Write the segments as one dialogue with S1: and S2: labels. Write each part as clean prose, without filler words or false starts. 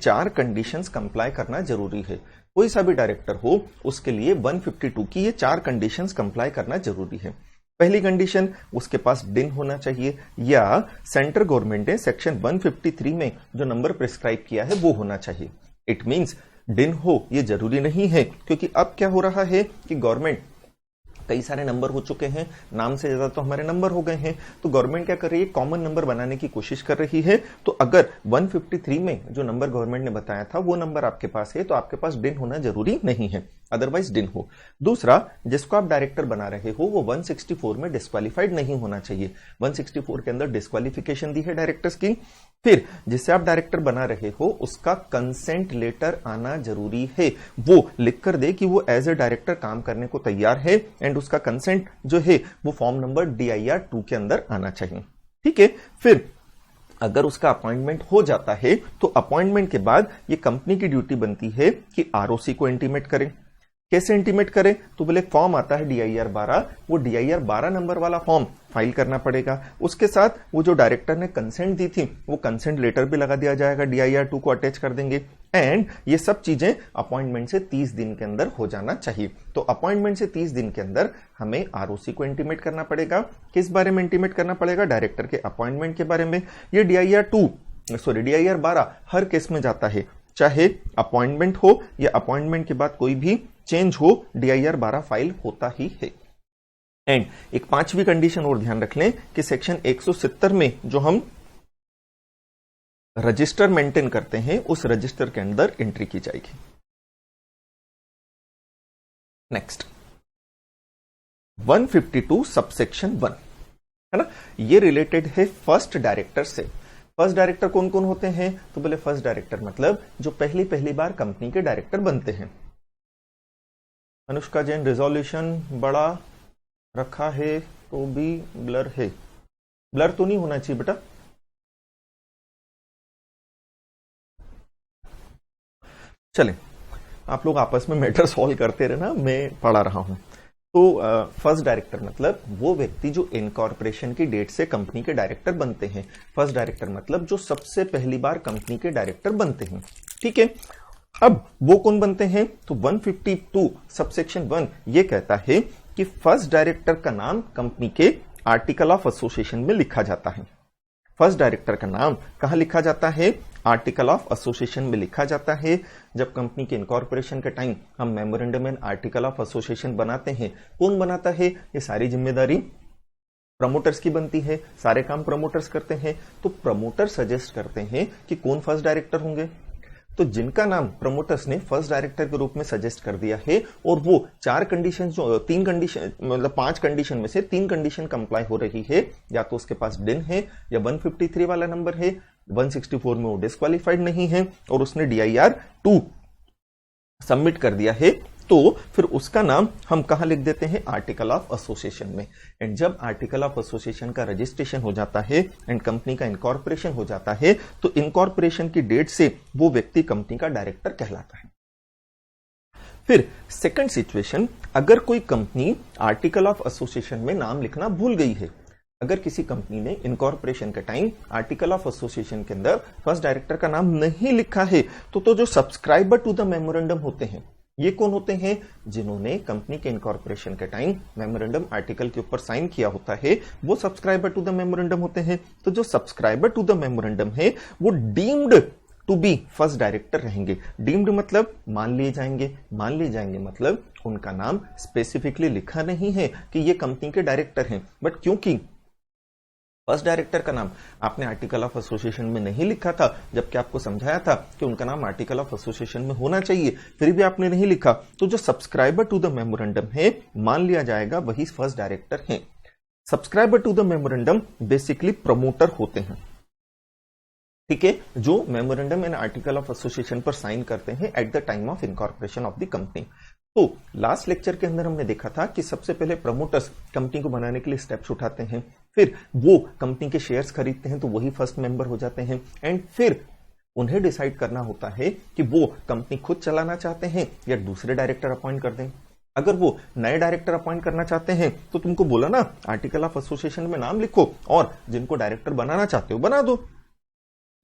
S1: चार conditions comply करना जरूरी है। कोई सा भी डायरेक्टर हो उसके लिए 152 की ये चार कंडीशंस कंप्लाई करना जरूरी है। पहली कंडीशन, उसके पास डिन होना चाहिए या सेंट्रल गवर्नमेंट ने सेक्शन 153 में जो नंबर प्रिस्क्राइब किया है वो होना चाहिए। इट मींस डिन हो ये जरूरी नहीं है, क्योंकि अब क्या हो रहा है कि गवर्नमेंट कई सारे नंबर हो चुके हैं, नाम से ज्यादा तो हमारे नंबर हो गए हैं, तो गवर्नमेंट क्या कर रही है, कॉमन नंबर बनाने की कोशिश कर रही है। तो अगर 153 में जो नंबर गवर्नमेंट ने बताया था वो नंबर आपके पास है तो आपके पास डिन होना जरूरी नहीं है, अदरवाइज डिन हो। दूसरा, जिसको आप डायरेक्टर बना रहे हो वो 164 में डिस्क्वालिफाइड नहीं होना चाहिए। 164 के अंदर डिस्क्वालिफिकेशन दी है डायरेक्टर्स की। फिर जिससे आप डायरेक्टर बना रहे हो उसका कंसेंट लेटर आना जरूरी है, वो लिख कर दे कि वो एज ए डायरेक्टर काम करने को तैयार है, एंड उसका कंसेंट जो है वो फॉर्म नंबर DIR 2 के अंदर आना चाहिए। ठीक है। फिर अगर उसका अपॉइंटमेंट हो जाता है तो अपॉइंटमेंट के बाद ये कंपनी की ड्यूटी बनती है कि ROC को इंटीमेट करें। कैसे इंटीमेट करें, तो बोले फॉर्म आता है DIR 12, वो DIR 12 नंबर वाला फॉर्म फाइल करना पड़ेगा। उसके साथ वो जो डायरेक्टर ने कंसेंट दी थी वो कंसेंट लेटर भी लगा दिया जाएगा, DIR 2 को अटैच कर देंगे, एंड ये सब चीजें अपॉइंटमेंट से 30 दिन के अंदर हो जाना चाहिए। तो अपॉइंटमेंट से 30 दिन के अंदर हमें ROC को इंटीमेट करना पड़ेगा। किस बारे में इंटीमेट करना पड़ेगा, डायरेक्टर के अपॉइंटमेंट के बारे में। ये DIR 12 हर केस में जाता है, चाहे अपॉइंटमेंट हो या अपॉइंटमेंट के बाद कोई भी चेंज हो, DIR 12 फाइल होता ही है। एंड एक पांचवी कंडीशन और ध्यान रख लें कि सेक्शन 170 में जो हम रजिस्टर मेंटेन करते हैं उस रजिस्टर के अंदर एंट्री की जाएगी। नेक्स्ट 152 सबसेक्शन 1 है ना, ये रिलेटेड है फर्स्ट डायरेक्टर से। फर्स्ट डायरेक्टर कौन कौन होते हैं, तो बोले फर्स्ट डायरेक्टर मतलब जो पहली बार कंपनी के डायरेक्टर बनते हैं। अनुष्का जैन, रिजोल्यूशन बड़ा रखा है तो भी ब्लर है, ब्लर तो नहीं होना चाहिए बेटा। चलें, आप लोग आपस में मैटर सॉल्व करते रहना, मैं पढ़ा रहा हूं। तो फर्स्ट डायरेक्टर मतलब वो व्यक्ति जो इनकॉर्पोरेशन की डेट से कंपनी के डायरेक्टर बनते हैं। फर्स्ट डायरेक्टर मतलब जो सबसे पहली बार कंपनी के डायरेक्टर बनते हैं। ठीक है। अब वो कौन बनते हैं, तो 152 सबसेक्शन 1 ये कहता है कि फर्स्ट डायरेक्टर का नाम कंपनी के आर्टिकल ऑफ एसोसिएशन में लिखा जाता है। फर्स्ट डायरेक्टर का नाम कहां लिखा जाता है, आर्टिकल ऑफ एसोसिएशन में लिखा जाता है। जब कंपनी के इनकॉर्पोरेशन के टाइम हम memorandum and article of association बनाते हैं, कौन बनाता है, ये सारी जिम्मेदारी प्रमोटर्स की बनती है, सारे काम प्रमोटर्स करते हैं। तो प्रमोटर सजेस्ट करते हैं कि कौन फर्स्ट डायरेक्टर होंगे, तो जिनका नाम प्रमोटर्स ने फर्स्ट डायरेक्टर के रूप में सजेस्ट कर दिया है और वो चार कंडीशन जो 3 कंडीशन मतलब 5 कंडीशन में से 3 कंडीशन कंप्लाई हो रही है, या तो उसके पास डिन है या 153 वाला नंबर है, 164 में वो डिस्क्वालिफाइड नहीं है और उसने DIR 2 सबमिट कर दिया है, तो फिर उसका नाम हम कहां लिख देते हैं, आर्टिकल ऑफ एसोसिएशन में। एंड जब आर्टिकल ऑफ एसोसिएशन का रजिस्ट्रेशन हो जाता है एंड कंपनी का इनकॉर्पोरेशन हो जाता है, तो इनकॉर्पोरेशन की डेट से वो व्यक्ति कंपनी का डायरेक्टर कहलाता है। फिर सेकंड सिचुएशन, अगर कोई कंपनी आर्टिकल ऑफ एसोसिएशन में नाम लिखना भूल गई है, अगर किसी कंपनी ने इनकॉर्पोरेशन के टाइम आर्टिकल ऑफ एसोसिएशन के अंदर फर्स्ट डायरेक्टर का नाम नहीं लिखा है, तो जो सब्सक्राइबर टू द मेमोरेंडम होते हैं, ये कौन होते हैं, जिन्होंने कंपनी के इनकॉर्पोरेशन के टाइम मेमोरेंडम आर्टिकल के ऊपर साइन किया होता है, वो सब्सक्राइबर टू द मेमोरेंडम होते हैं। तो जो सब्सक्राइबर टू द मेमोरेंडम है वो deemed to be first director रहेंगे। डीम्ड मतलब मान लिए जाएंगे, मान लिए जाएंगे मतलब उनका नाम स्पेसिफिकली लिखा नहीं है कि ये कंपनी के डायरेक्टर हैं, बट क्योंकि फर्स्ट डायरेक्टर का नाम आपने आर्टिकल ऑफ एसोसिएशन में नहीं लिखा था, जबकि आपको समझाया था कि उनका नाम आर्टिकल ऑफ एसोसिएशन में होना चाहिए, फिर भी आपने नहीं लिखा, तो जो सब्सक्राइबर टू द मेमोरेंडम है मान लिया जाएगा वही फर्स्ट डायरेक्टर हैं। Subscriber to the memorandum basically promoter होते हैं। ठीक है, जो memorandum and article of association पर साइन करते हैं at the time of incorporation of the company. तो लास्ट लेक्चर के अंदर हमने देखा था कि सबसे पहले प्रमोटर्स कंपनी को बनाने के लिए स्टेप्स उठाते हैं, फिर वो कंपनी के शेयर्स खरीदते हैं तो वही फर्स्ट मेंबर हो जाते हैं, एंड फिर उन्हें डिसाइड करना होता है कि वो कंपनी खुद चलाना चाहते हैं या दूसरे डायरेक्टर अपॉइंट कर दें। अगर वो नए डायरेक्टर अपॉइंट करना चाहते हैं तो तुमको बोला ना आर्टिकल ऑफ एसोसिएशन में नाम लिखो और जिनको डायरेक्टर बनाना चाहते हो बना दो।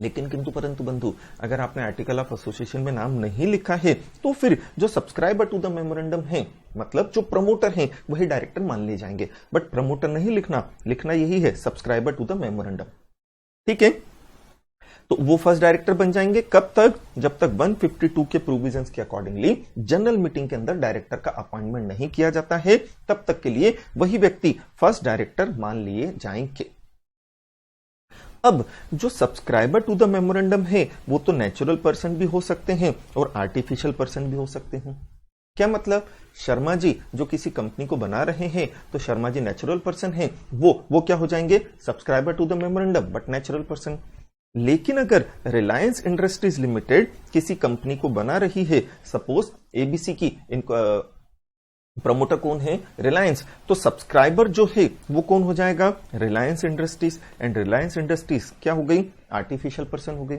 S1: लेकिन किंतु परंतु बंधु, अगर आपने आर्टिकल ऑफ एसोसिएशन में नाम नहीं लिखा है तो फिर जो सब्सक्राइबर टू द मेमोरेंडम है, मतलब जो प्रमोटर हैं, वही डायरेक्टर मान लिए जाएंगे। बट प्रमोटर नहीं लिखना यही है सब्सक्राइबर टू द मेमोरेंडम। ठीक है, तो वो फर्स्ट डायरेक्टर बन जाएंगे कब तक? जब तक 152 के प्रोविजंस के अकॉर्डिंगली जनरल मीटिंग के अंदर डायरेक्टर का अपॉइंटमेंट नहीं किया जाता है, तब तक के लिए वही व्यक्ति फर्स्ट डायरेक्टर मान लिए जाएंगे। अब जो सब्सक्राइबर टू द मेमोरेंडम है वो तो नेचुरल पर्सन भी हो सकते हैं और आर्टिफिशियल पर्सन भी हो सकते हैं। क्या मतलब? शर्मा जी जो किसी कंपनी को बना रहे हैं, तो शर्मा जी नेचुरल पर्सन हैं, वो क्या हो जाएंगे? Subscriber to the memorandum but natural person. लेकिन अगर रिलायंस इंडस्ट्रीज लिमिटेड किसी कंपनी को बना रही है, सपोज एबीसी की, प्रमोटर कौन है? रिलायंस, तो सब्सक्राइबर जो है वो कौन हो जाएगा? Reliance industries. And Reliance industries क्या हो गई? आर्टिफिशियल पर्सन हो गई।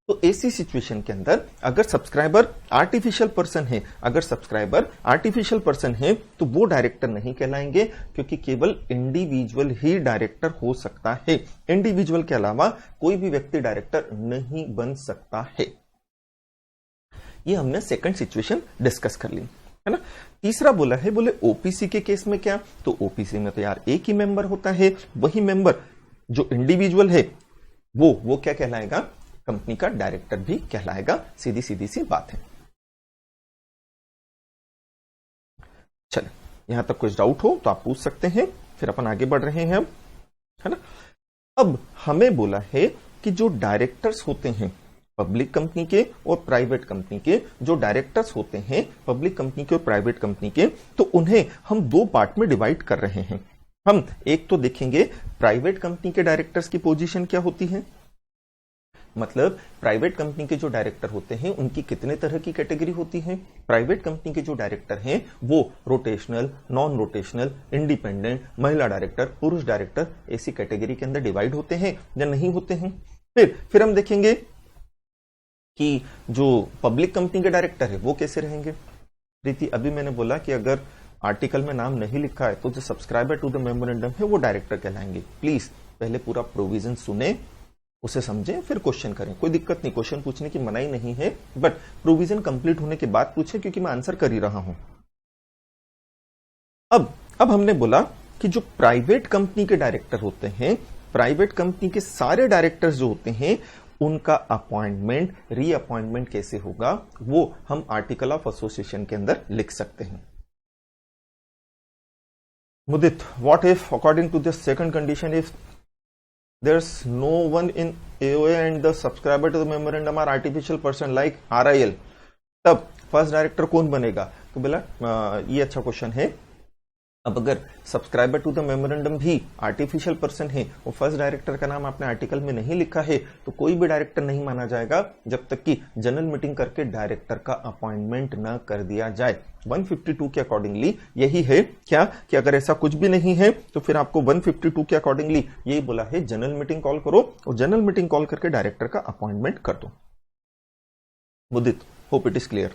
S1: तो ऐसी सिचुएशन के अंदर अगर सब्सक्राइबर आर्टिफिशियल पर्सन है तो वो डायरेक्टर नहीं कहलाएंगे, क्योंकि केवल इंडिविजुअल ही डायरेक्टर हो सकता है। इंडिविजुअल के अलावा कोई भी व्यक्ति डायरेक्टर नहीं बन सकता है। ये हमने सेकंड सिचुएशन डिस्कस कर ली, है ना। तीसरा बोला है, बोले ओपीसी के केस में क्या? तो ओपीसी में तो यार एक ही मेंबर होता है, वही मेंबर जो इंडिविजुअल है वो क्या कहलाएगा? कंपनी का डायरेक्टर भी कहलाएगा। सीधी सी बात है। चलिए, यहां तक कुछ डाउट हो तो आप पूछ सकते हैं, फिर अपन आगे बढ़ रहे हैं अब, है ना। अब हमें बोला है कि जो डायरेक्टर्स होते हैं पब्लिक कंपनी के और प्राइवेट कंपनी के, जो डायरेक्टर्स होते हैं पब्लिक कंपनी के और प्राइवेट कंपनी के, तो उन्हें हम दो पार्ट में डिवाइड कर रहे हैं। हम एक तो देखेंगे प्राइवेट कंपनी के डायरेक्टर्स की पोजीशन क्या होती है, मतलब प्राइवेट कंपनी के जो डायरेक्टर होते हैं उनकी कितने तरह की कैटेगरी होती है। प्राइवेट कंपनी के जो डायरेक्टर हैं वो रोटेशनल, नॉन रोटेशनल, इंडिपेंडेंट, महिला डायरेक्टर, पुरुष डायरेक्टर, ऐसी कैटेगरी के अंदर डिवाइड होते हैं या नहीं होते हैं। फिर हम देखेंगे कि जो पब्लिक कंपनी के डायरेक्टर है वो कैसे रहेंगे। प्रीति, अभी मैंने बोला कि अगर आर्टिकल में नाम नहीं लिखा है तो जो सब्सक्राइबर टू द मेमोरेंडम है वो डायरेक्टर कहलाएंगे। प्लीज पहले पूरा प्रोविजन सुने, उसे समझें, फिर क्वेश्चन करें। कोई दिक्कत नहीं, क्वेश्चन पूछने की मनाही नहीं है, बट प्रोविजन कंप्लीट होने के बाद पूछे, क्योंकि मैं आंसर कर ही रहा हूं। अब हमने बोला कि जो प्राइवेट कंपनी के डायरेक्टर होते हैं, प्राइवेट कंपनी के सारे डायरेक्टर्स जो होते हैं उनका अपॉइंटमेंट, रीअपॉइंटमेंट कैसे होगा वो हम आर्टिकल ऑफ एसोसिएशन के अंदर लिख सकते हैं। Mudit, what if according to this second condition if there's no one in AOA and the subscriber to the memorandum are artificial person like RIL, तब फर्स्ट डायरेक्टर कौन बनेगा? तो बोला ये अच्छा क्वेश्चन है। अब अगर सब्सक्राइबर टू द मेमोरेंडम भी आर्टिफिशियल पर्सन है और फर्स्ट डायरेक्टर का नाम आपने आर्टिकल में नहीं लिखा है, तो कोई भी डायरेक्टर नहीं माना जाएगा जब तक कि जनरल मीटिंग करके डायरेक्टर का अपॉइंटमेंट न कर दिया जाए। 152 के अकॉर्डिंगली यही है क्या कि अगर ऐसा कुछ भी नहीं है तो फिर आपको 152 के अकॉर्डिंगली यही बोला है, जनरल मीटिंग कॉल करो और जनरल मीटिंग कॉल करके डायरेक्टर का अपॉइंटमेंट कर दो। मुदित, होप इट इज क्लियर।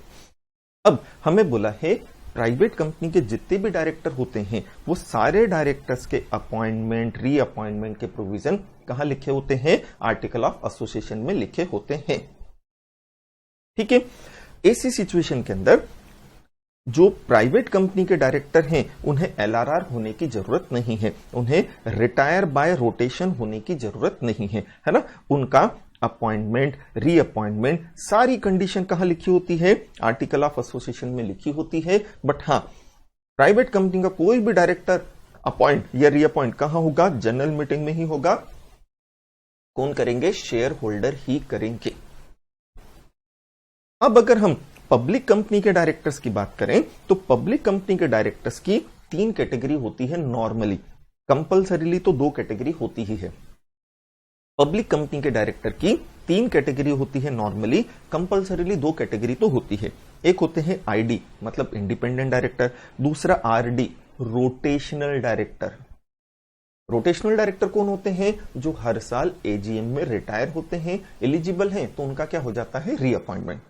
S1: अब हमें बोला है प्राइवेट कंपनी के जितने भी डायरेक्टर होते हैं वो सारे डायरेक्टर्स के अपॉइंटमेंट, रीअपॉइंटमेंट के प्रोविजन कहां लिखे होते हैं? आर्टिकल ऑफ एसोसिएशन में लिखे होते हैं। ठीक है, ऐसी सिचुएशन के अंदर जो प्राइवेट कंपनी के डायरेक्टर हैं उन्हें एलआरआर होने की जरूरत नहीं है, उन्हें रिटायर बाय रोटेशन होने की जरूरत नहीं है, है ना। उनका अपॉइंटमेंट, रीअपॉइंटमेंट, सारी कंडीशन कहां लिखी होती है? आर्टिकल ऑफ एसोसिएशन में लिखी होती है। बट हां, प्राइवेट कंपनी का कोई भी डायरेक्टर अपॉइंट या रीअपॉइंट कहां होगा? जनरल मीटिंग में ही होगा। कौन करेंगे? शेयर होल्डर ही करेंगे। अब अगर हम पब्लिक कंपनी के डायरेक्टर्स की बात करें तो पब्लिक कंपनी के डायरेक्टर्स की 3 कैटेगरी होती है नॉर्मली। कंपल्सरीली तो 2 कैटेगरी होती ही है। पब्लिक कंपनी के डायरेक्टर की 3 कैटेगरी होती है नॉर्मली, कंपल्सरीली 2 कैटेगरी तो होती है। एक होते हैं आईडी मतलब इंडिपेंडेंट डायरेक्टर, दूसरा RD rotational director. Rotational director कौन होते हैं? जो हर साल एजीएम में रिटायर होते हैं, एलिजिबल हैं, तो उनका क्या हो जाता है? रीअपॉइंटमेंट।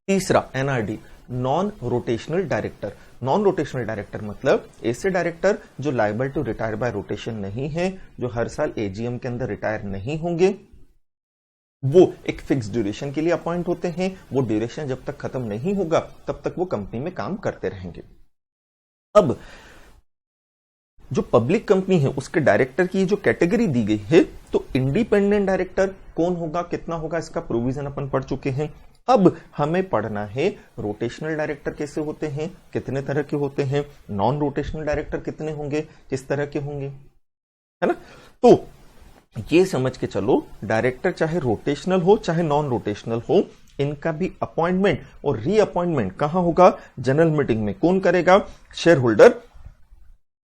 S1: तीसरा NRD non rotational director. Non rotational director मतलब ऐसे डायरेक्टर जो liable to retire by rotation नहीं है, जो हर साल एजीएम के अंदर रिटायर नहीं होंगे, वो एक फिक्स ड्यूरेशन के लिए अपॉइंट होते हैं, वो ड्यूरेशन जब तक खत्म नहीं होगा तब तक वो कंपनी में काम करते रहेंगे। अब जो पब्लिक कंपनी है उसके डायरेक्टर की जो कैटेगरी दी गई है, तो इंडिपेंडेंट डायरेक्टर कौन होगा, कितना होगा, इसका प्रोविजन अपन पढ़ चुके हैं। अब हमें पढ़ना है रोटेशनल डायरेक्टर कैसे होते हैं, कितने तरह के होते हैं, नॉन रोटेशनल डायरेक्टर कितने होंगे, किस तरह के होंगे, है ना। तो ये समझ के चलो, डायरेक्टर चाहे रोटेशनल हो चाहे नॉन रोटेशनल हो, इनका भी अपॉइंटमेंट और रीअपॉइंटमेंट कहां होगा, जनरल मीटिंग में। कौन करेगा, share holder,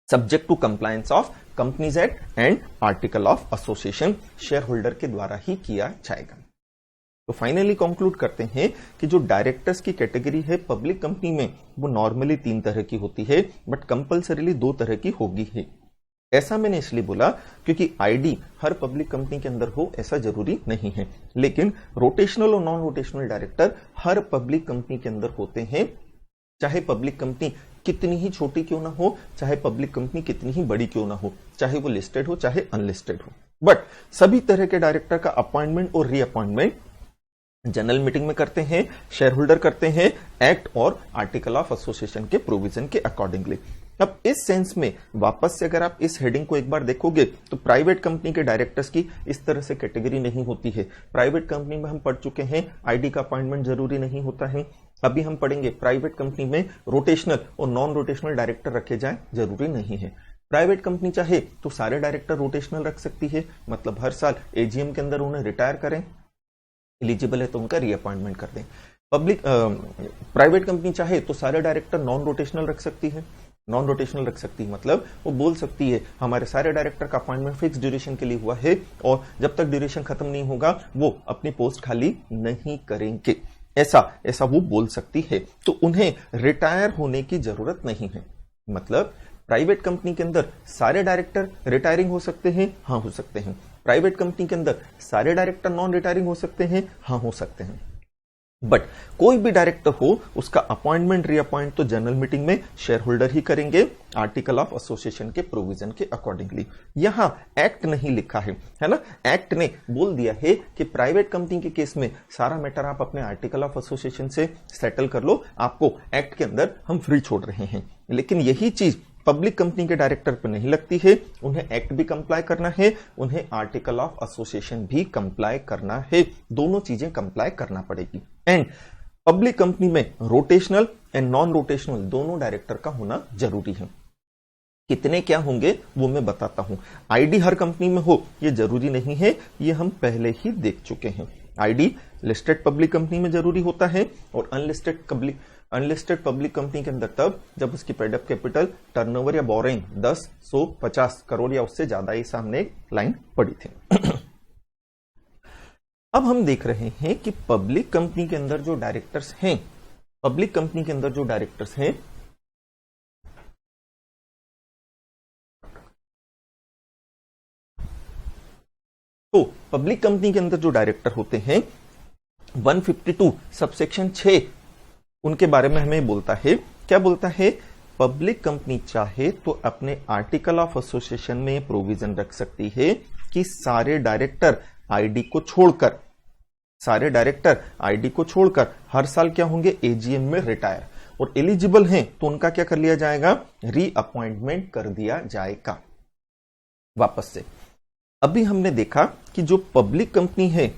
S1: subject to compliance of companies act and article of association, share holder के द्वारा ही किया जाएगा। तो फाइनली कंक्लूड करते हैं कि जो डायरेक्टर्स की कैटेगरी है पब्लिक कंपनी में, वो नॉर्मली 3 तरह की होती है, बट कंपल्सरीली 2 तरह की होगी ही। ऐसा मैंने इसलिए बोला क्योंकि आईडी हर पब्लिक कंपनी के अंदर हो ऐसा जरूरी नहीं है, लेकिन रोटेशनल और नॉन रोटेशनल डायरेक्टर हर पब्लिक कंपनी के अंदर होते हैं, चाहे पब्लिक कंपनी कितनी ही छोटी क्यों ना हो, चाहे पब्लिक कंपनी कितनी ही बड़ी क्यों ना हो, चाहे वो लिस्टेड हो चाहे अनलिस्टेड हो। बट सभी तरह के डायरेक्टर का अपॉइंटमेंट और रीअपॉइंटमेंट जनरल मीटिंग में करते हैं, शेयर होल्डर करते हैं, एक्ट और आर्टिकल ऑफ एसोसिएशन के प्रोविजन के अकॉर्डिंगली। अब इस सेंस में वापस से अगर आप इस हेडिंग को एक बार देखोगे तो प्राइवेट कंपनी के डायरेक्टर्स की इस तरह से कैटेगरी नहीं होती है। प्राइवेट कंपनी में हम पढ़ चुके हैं आईडी का अपॉइंटमेंट जरूरी नहीं होता है। अभी हम पढ़ेंगे प्राइवेट कंपनी में रोटेशनल और नॉन रोटेशनल डायरेक्टर रखे जाए जरूरी नहीं है। प्राइवेट कंपनी चाहे तो सारे डायरेक्टर रोटेशनल रख सकती है, मतलब हर साल एजीएम के अंदर उन्हें रिटायर करें, एलिजिबल है तो उनका रीअपॉइंटमेंट कर दें। प्राइवेट कंपनी चाहे तो सारे डायरेक्टर नॉन रोटेशनल रख सकती है, नॉन रोटेशनल रख सकती है मतलब वो बोल सकती है हमारे सारे डायरेक्टर का अपॉइंटमेंट फिक्स ड्यूरेशन के लिए हुआ है और जब तक ड्यूरेशन खत्म नहीं होगा वो अपनी पोस्ट खाली नहीं करेंगे, ऐसा वो बोल सकती है। तो उन्हें रिटायर होने की जरूरत नहीं है। मतलब प्राइवेट कंपनी के अंदर सारे डायरेक्टर रिटायरिंग हो सकते हैं, हाँ हो सकते हैं। प्राइवेट कंपनी के अंदर सारे डायरेक्टर नॉन रिटायरिंग हो सकते हैं, हाँ हो सकते हैं। बट कोई भी डायरेक्टर हो उसका अपॉइंटमेंट रीअपॉइंट तो जनरल मीटिंग में शेयर होल्डर ही करेंगे, आर्टिकल ऑफ एसोसिएशन के प्रोविजन के अकॉर्डिंगली। यहां एक्ट नहीं लिखा है ना। एक्ट ने बोल दिया है कि प्राइवेट कंपनी के केस में सारा मैटर आप अपने आर्टिकल ऑफ एसोसिएशन से सेटल कर लो, आपको एक्ट के अंदर हम फ्री छोड़ रहे हैं। लेकिन यही चीज पब्लिक कंपनी के डायरेक्टर पर नहीं लगती है, उन्हें एक्ट भी कंप्लाई करना है, उन्हें आर्टिकल ऑफ एसोसिएशन भी कंप्लाई करना है, दोनों चीजें कंप्लाई करना पड़ेगी। एंड पब्लिक कंपनी में रोटेशनल एंड नॉन रोटेशनल दोनों डायरेक्टर का होना जरूरी है। कितने क्या होंगे वो मैं बताता हूं। आईडी हर कंपनी में हो ये जरूरी नहीं है, ये हम पहले ही देख चुके हैं। आईडी लिस्टेड पब्लिक कंपनी में जरूरी होता है और अनलिस्टेड पब्लिक कंपनी के अंदर तब जब उसकी पेड अप कैपिटल, टर्नओवर या बोरिंग 10, 100, 50 करोड़ या उससे ज्यादा ही सामने एक लाइन पड़ी थी। अब हम देख रहे हैं कि पब्लिक कंपनी के अंदर जो डायरेक्टर्स हैं, पब्लिक कंपनी के अंदर जो डायरेक्टर्स हैं तो पब्लिक कंपनी के अंदर जो डायरेक्टर होते हैं 152 सबसेक्शन 6 उनके बारे में हमें बोलता है। क्या बोलता है? पब्लिक कंपनी चाहे तो अपने आर्टिकल ऑफ एसोसिएशन में प्रोविजन रख सकती है कि सारे डायरेक्टर आईडी को छोड़कर हर साल क्या होंगे, एजीएम में रिटायर, और एलिजिबल हैं तो उनका क्या कर लिया जाएगा, रीअपॉइंटमेंट कर दिया जाएगा वापस से। अभी हमने देखा कि जो पब्लिक कंपनी है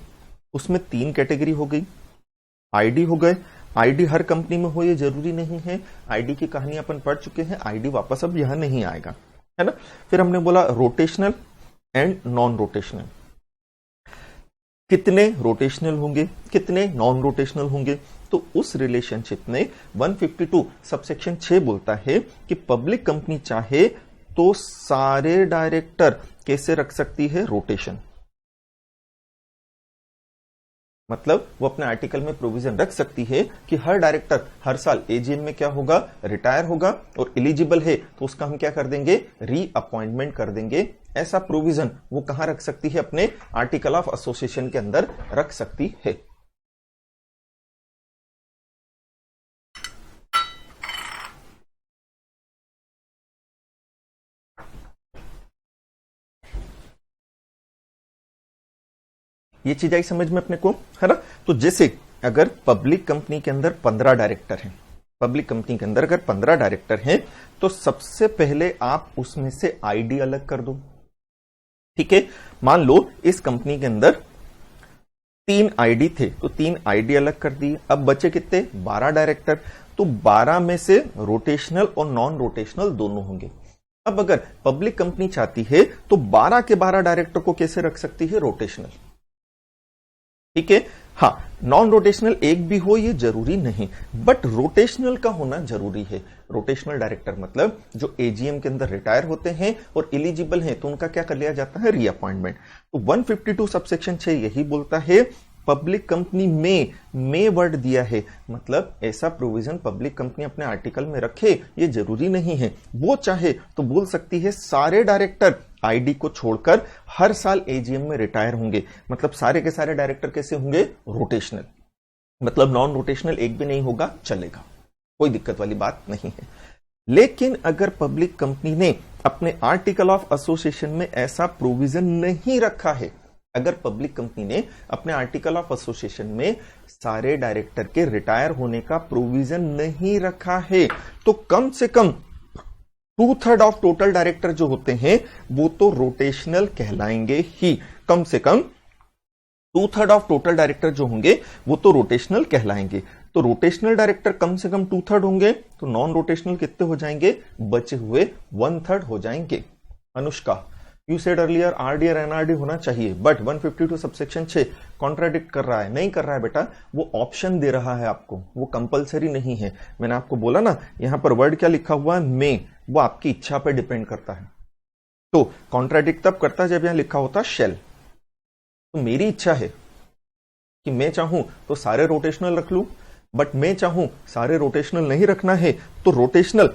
S1: उसमें 3 कैटेगरी हो गई, आईडी हो गए। आईडी हर कंपनी में हो ये जरूरी नहीं है, आईडी की कहानी अपन पढ़ चुके हैं, आईडी वापस अब यहां नहीं आएगा, है ना। फिर हमने बोला रोटेशनल एंड नॉन रोटेशनल, कितने रोटेशनल होंगे कितने नॉन रोटेशनल होंगे। तो उस रिलेशनशिप में 152 सबसेक्शन 6 बोलता है कि पब्लिक कंपनी चाहे तो सारे डायरेक्टर कैसे रख सकती है, रोटेशन। मतलब वो अपने आर्टिकल में प्रोविजन रख सकती है कि हर डायरेक्टर हर साल एजीएम में क्या होगा, रिटायर होगा, और एलिजिबल है तो उसका हम क्या कर देंगे, रीअपॉइंटमेंट कर देंगे। ऐसा प्रोविजन वो कहां रख सकती है, अपने आर्टिकल ऑफ एसोसिएशन के अंदर रख सकती है। ये चीज आई समझ में अपने को, है ना। तो जैसे अगर पब्लिक कंपनी के अंदर 15 डायरेक्टर हैं, पब्लिक कंपनी के अंदर अगर 15 डायरेक्टर हैं, तो सबसे पहले आप उसमें से आईडी अलग कर दो। ठीक है, मान लो इस कंपनी के अंदर 3 आईडी थे, तो 3 आईडी अलग कर दिए। अब बचे कितने? 12 डायरेक्टर। तो 12 में से रोटेशनल और नॉन रोटेशनल दोनों होंगे। अब अगर पब्लिक कंपनी चाहती है तो 12 के 12 डायरेक्टर को कैसे रख सकती है? रोटेशनल। ठीक है, हाँ, नॉन रोटेशनल एक भी हो ये जरूरी नहीं, बट रोटेशनल का होना जरूरी है। रोटेशनल डायरेक्टर मतलब जो एजीएम के अंदर रिटायर होते हैं और एलिजिबल हैं, तो उनका क्या कर लिया जाता है? रीअपॉइंटमेंट। तो 152 सबसेक्शन 6 यही बोलता है पब्लिक कंपनी में वर्ड दिया है, मतलब ऐसा प्रोविजन पब्लिक कंपनी अपने आर्टिकल में रखे ये जरूरी नहीं है। वो चाहे तो बोल सकती है सारे डायरेक्टर आईडी को छोड़कर हर साल एजीएम में रिटायर होंगे, मतलब सारे के सारे डायरेक्टर कैसे होंगे? रोटेशनल, मतलब नॉन रोटेशनल एक भी नहीं होगा, चलेगा, कोई दिक्कत वाली बात नहीं है। लेकिन अगर पब्लिक कंपनी ने अपने आर्टिकल ऑफ एसोसिएशन में ऐसा प्रोविजन नहीं रखा है, अगर पब्लिक कंपनी ने अपने आर्टिकल ऑफ एसोसिएशन में सारे डायरेक्टर के रिटायर होने का प्रोविजन नहीं रखा है, तो कम से कम 2/3 ऑफ टोटल डायरेक्टर जो होते हैं वो तो रोटेशनल कहलाएंगे ही। कम से कम 2/3 ऑफ टोटल डायरेक्टर जो होंगे वो तो रोटेशनल कहलाएंगे। तो रोटेशनल डायरेक्टर कम से कम 2/3 होंगे, तो नॉन रोटेशनल कितने हो जाएंगे? बचे हुए 1/3 हो जाएंगे। Anushka, you said earlier RD और एनआरडी होना चाहिए, बट 152 सबसेक्शन 6 कॉन्ट्राडिक्ट कर रहा है। नहीं कर रहा है बेटा, वो ऑप्शन दे रहा है आपको, वो कंपलसरी नहीं है। मैंने आपको बोला ना, यहां पर वर्ड क्या लिखा हुआ है? मे, वो आपकी इच्छा पर डिपेंड करता है। तो कॉन्ट्राडिक्ट तब करता है जब यहां लिखा होता शेल। तो मेरी इच्छा है कि मैं चाहूं तो सारे रोटेशनल रख लूं, बट मैं चाहूं सारे रोटेशनल नहीं रखना है, तो रोटेशनल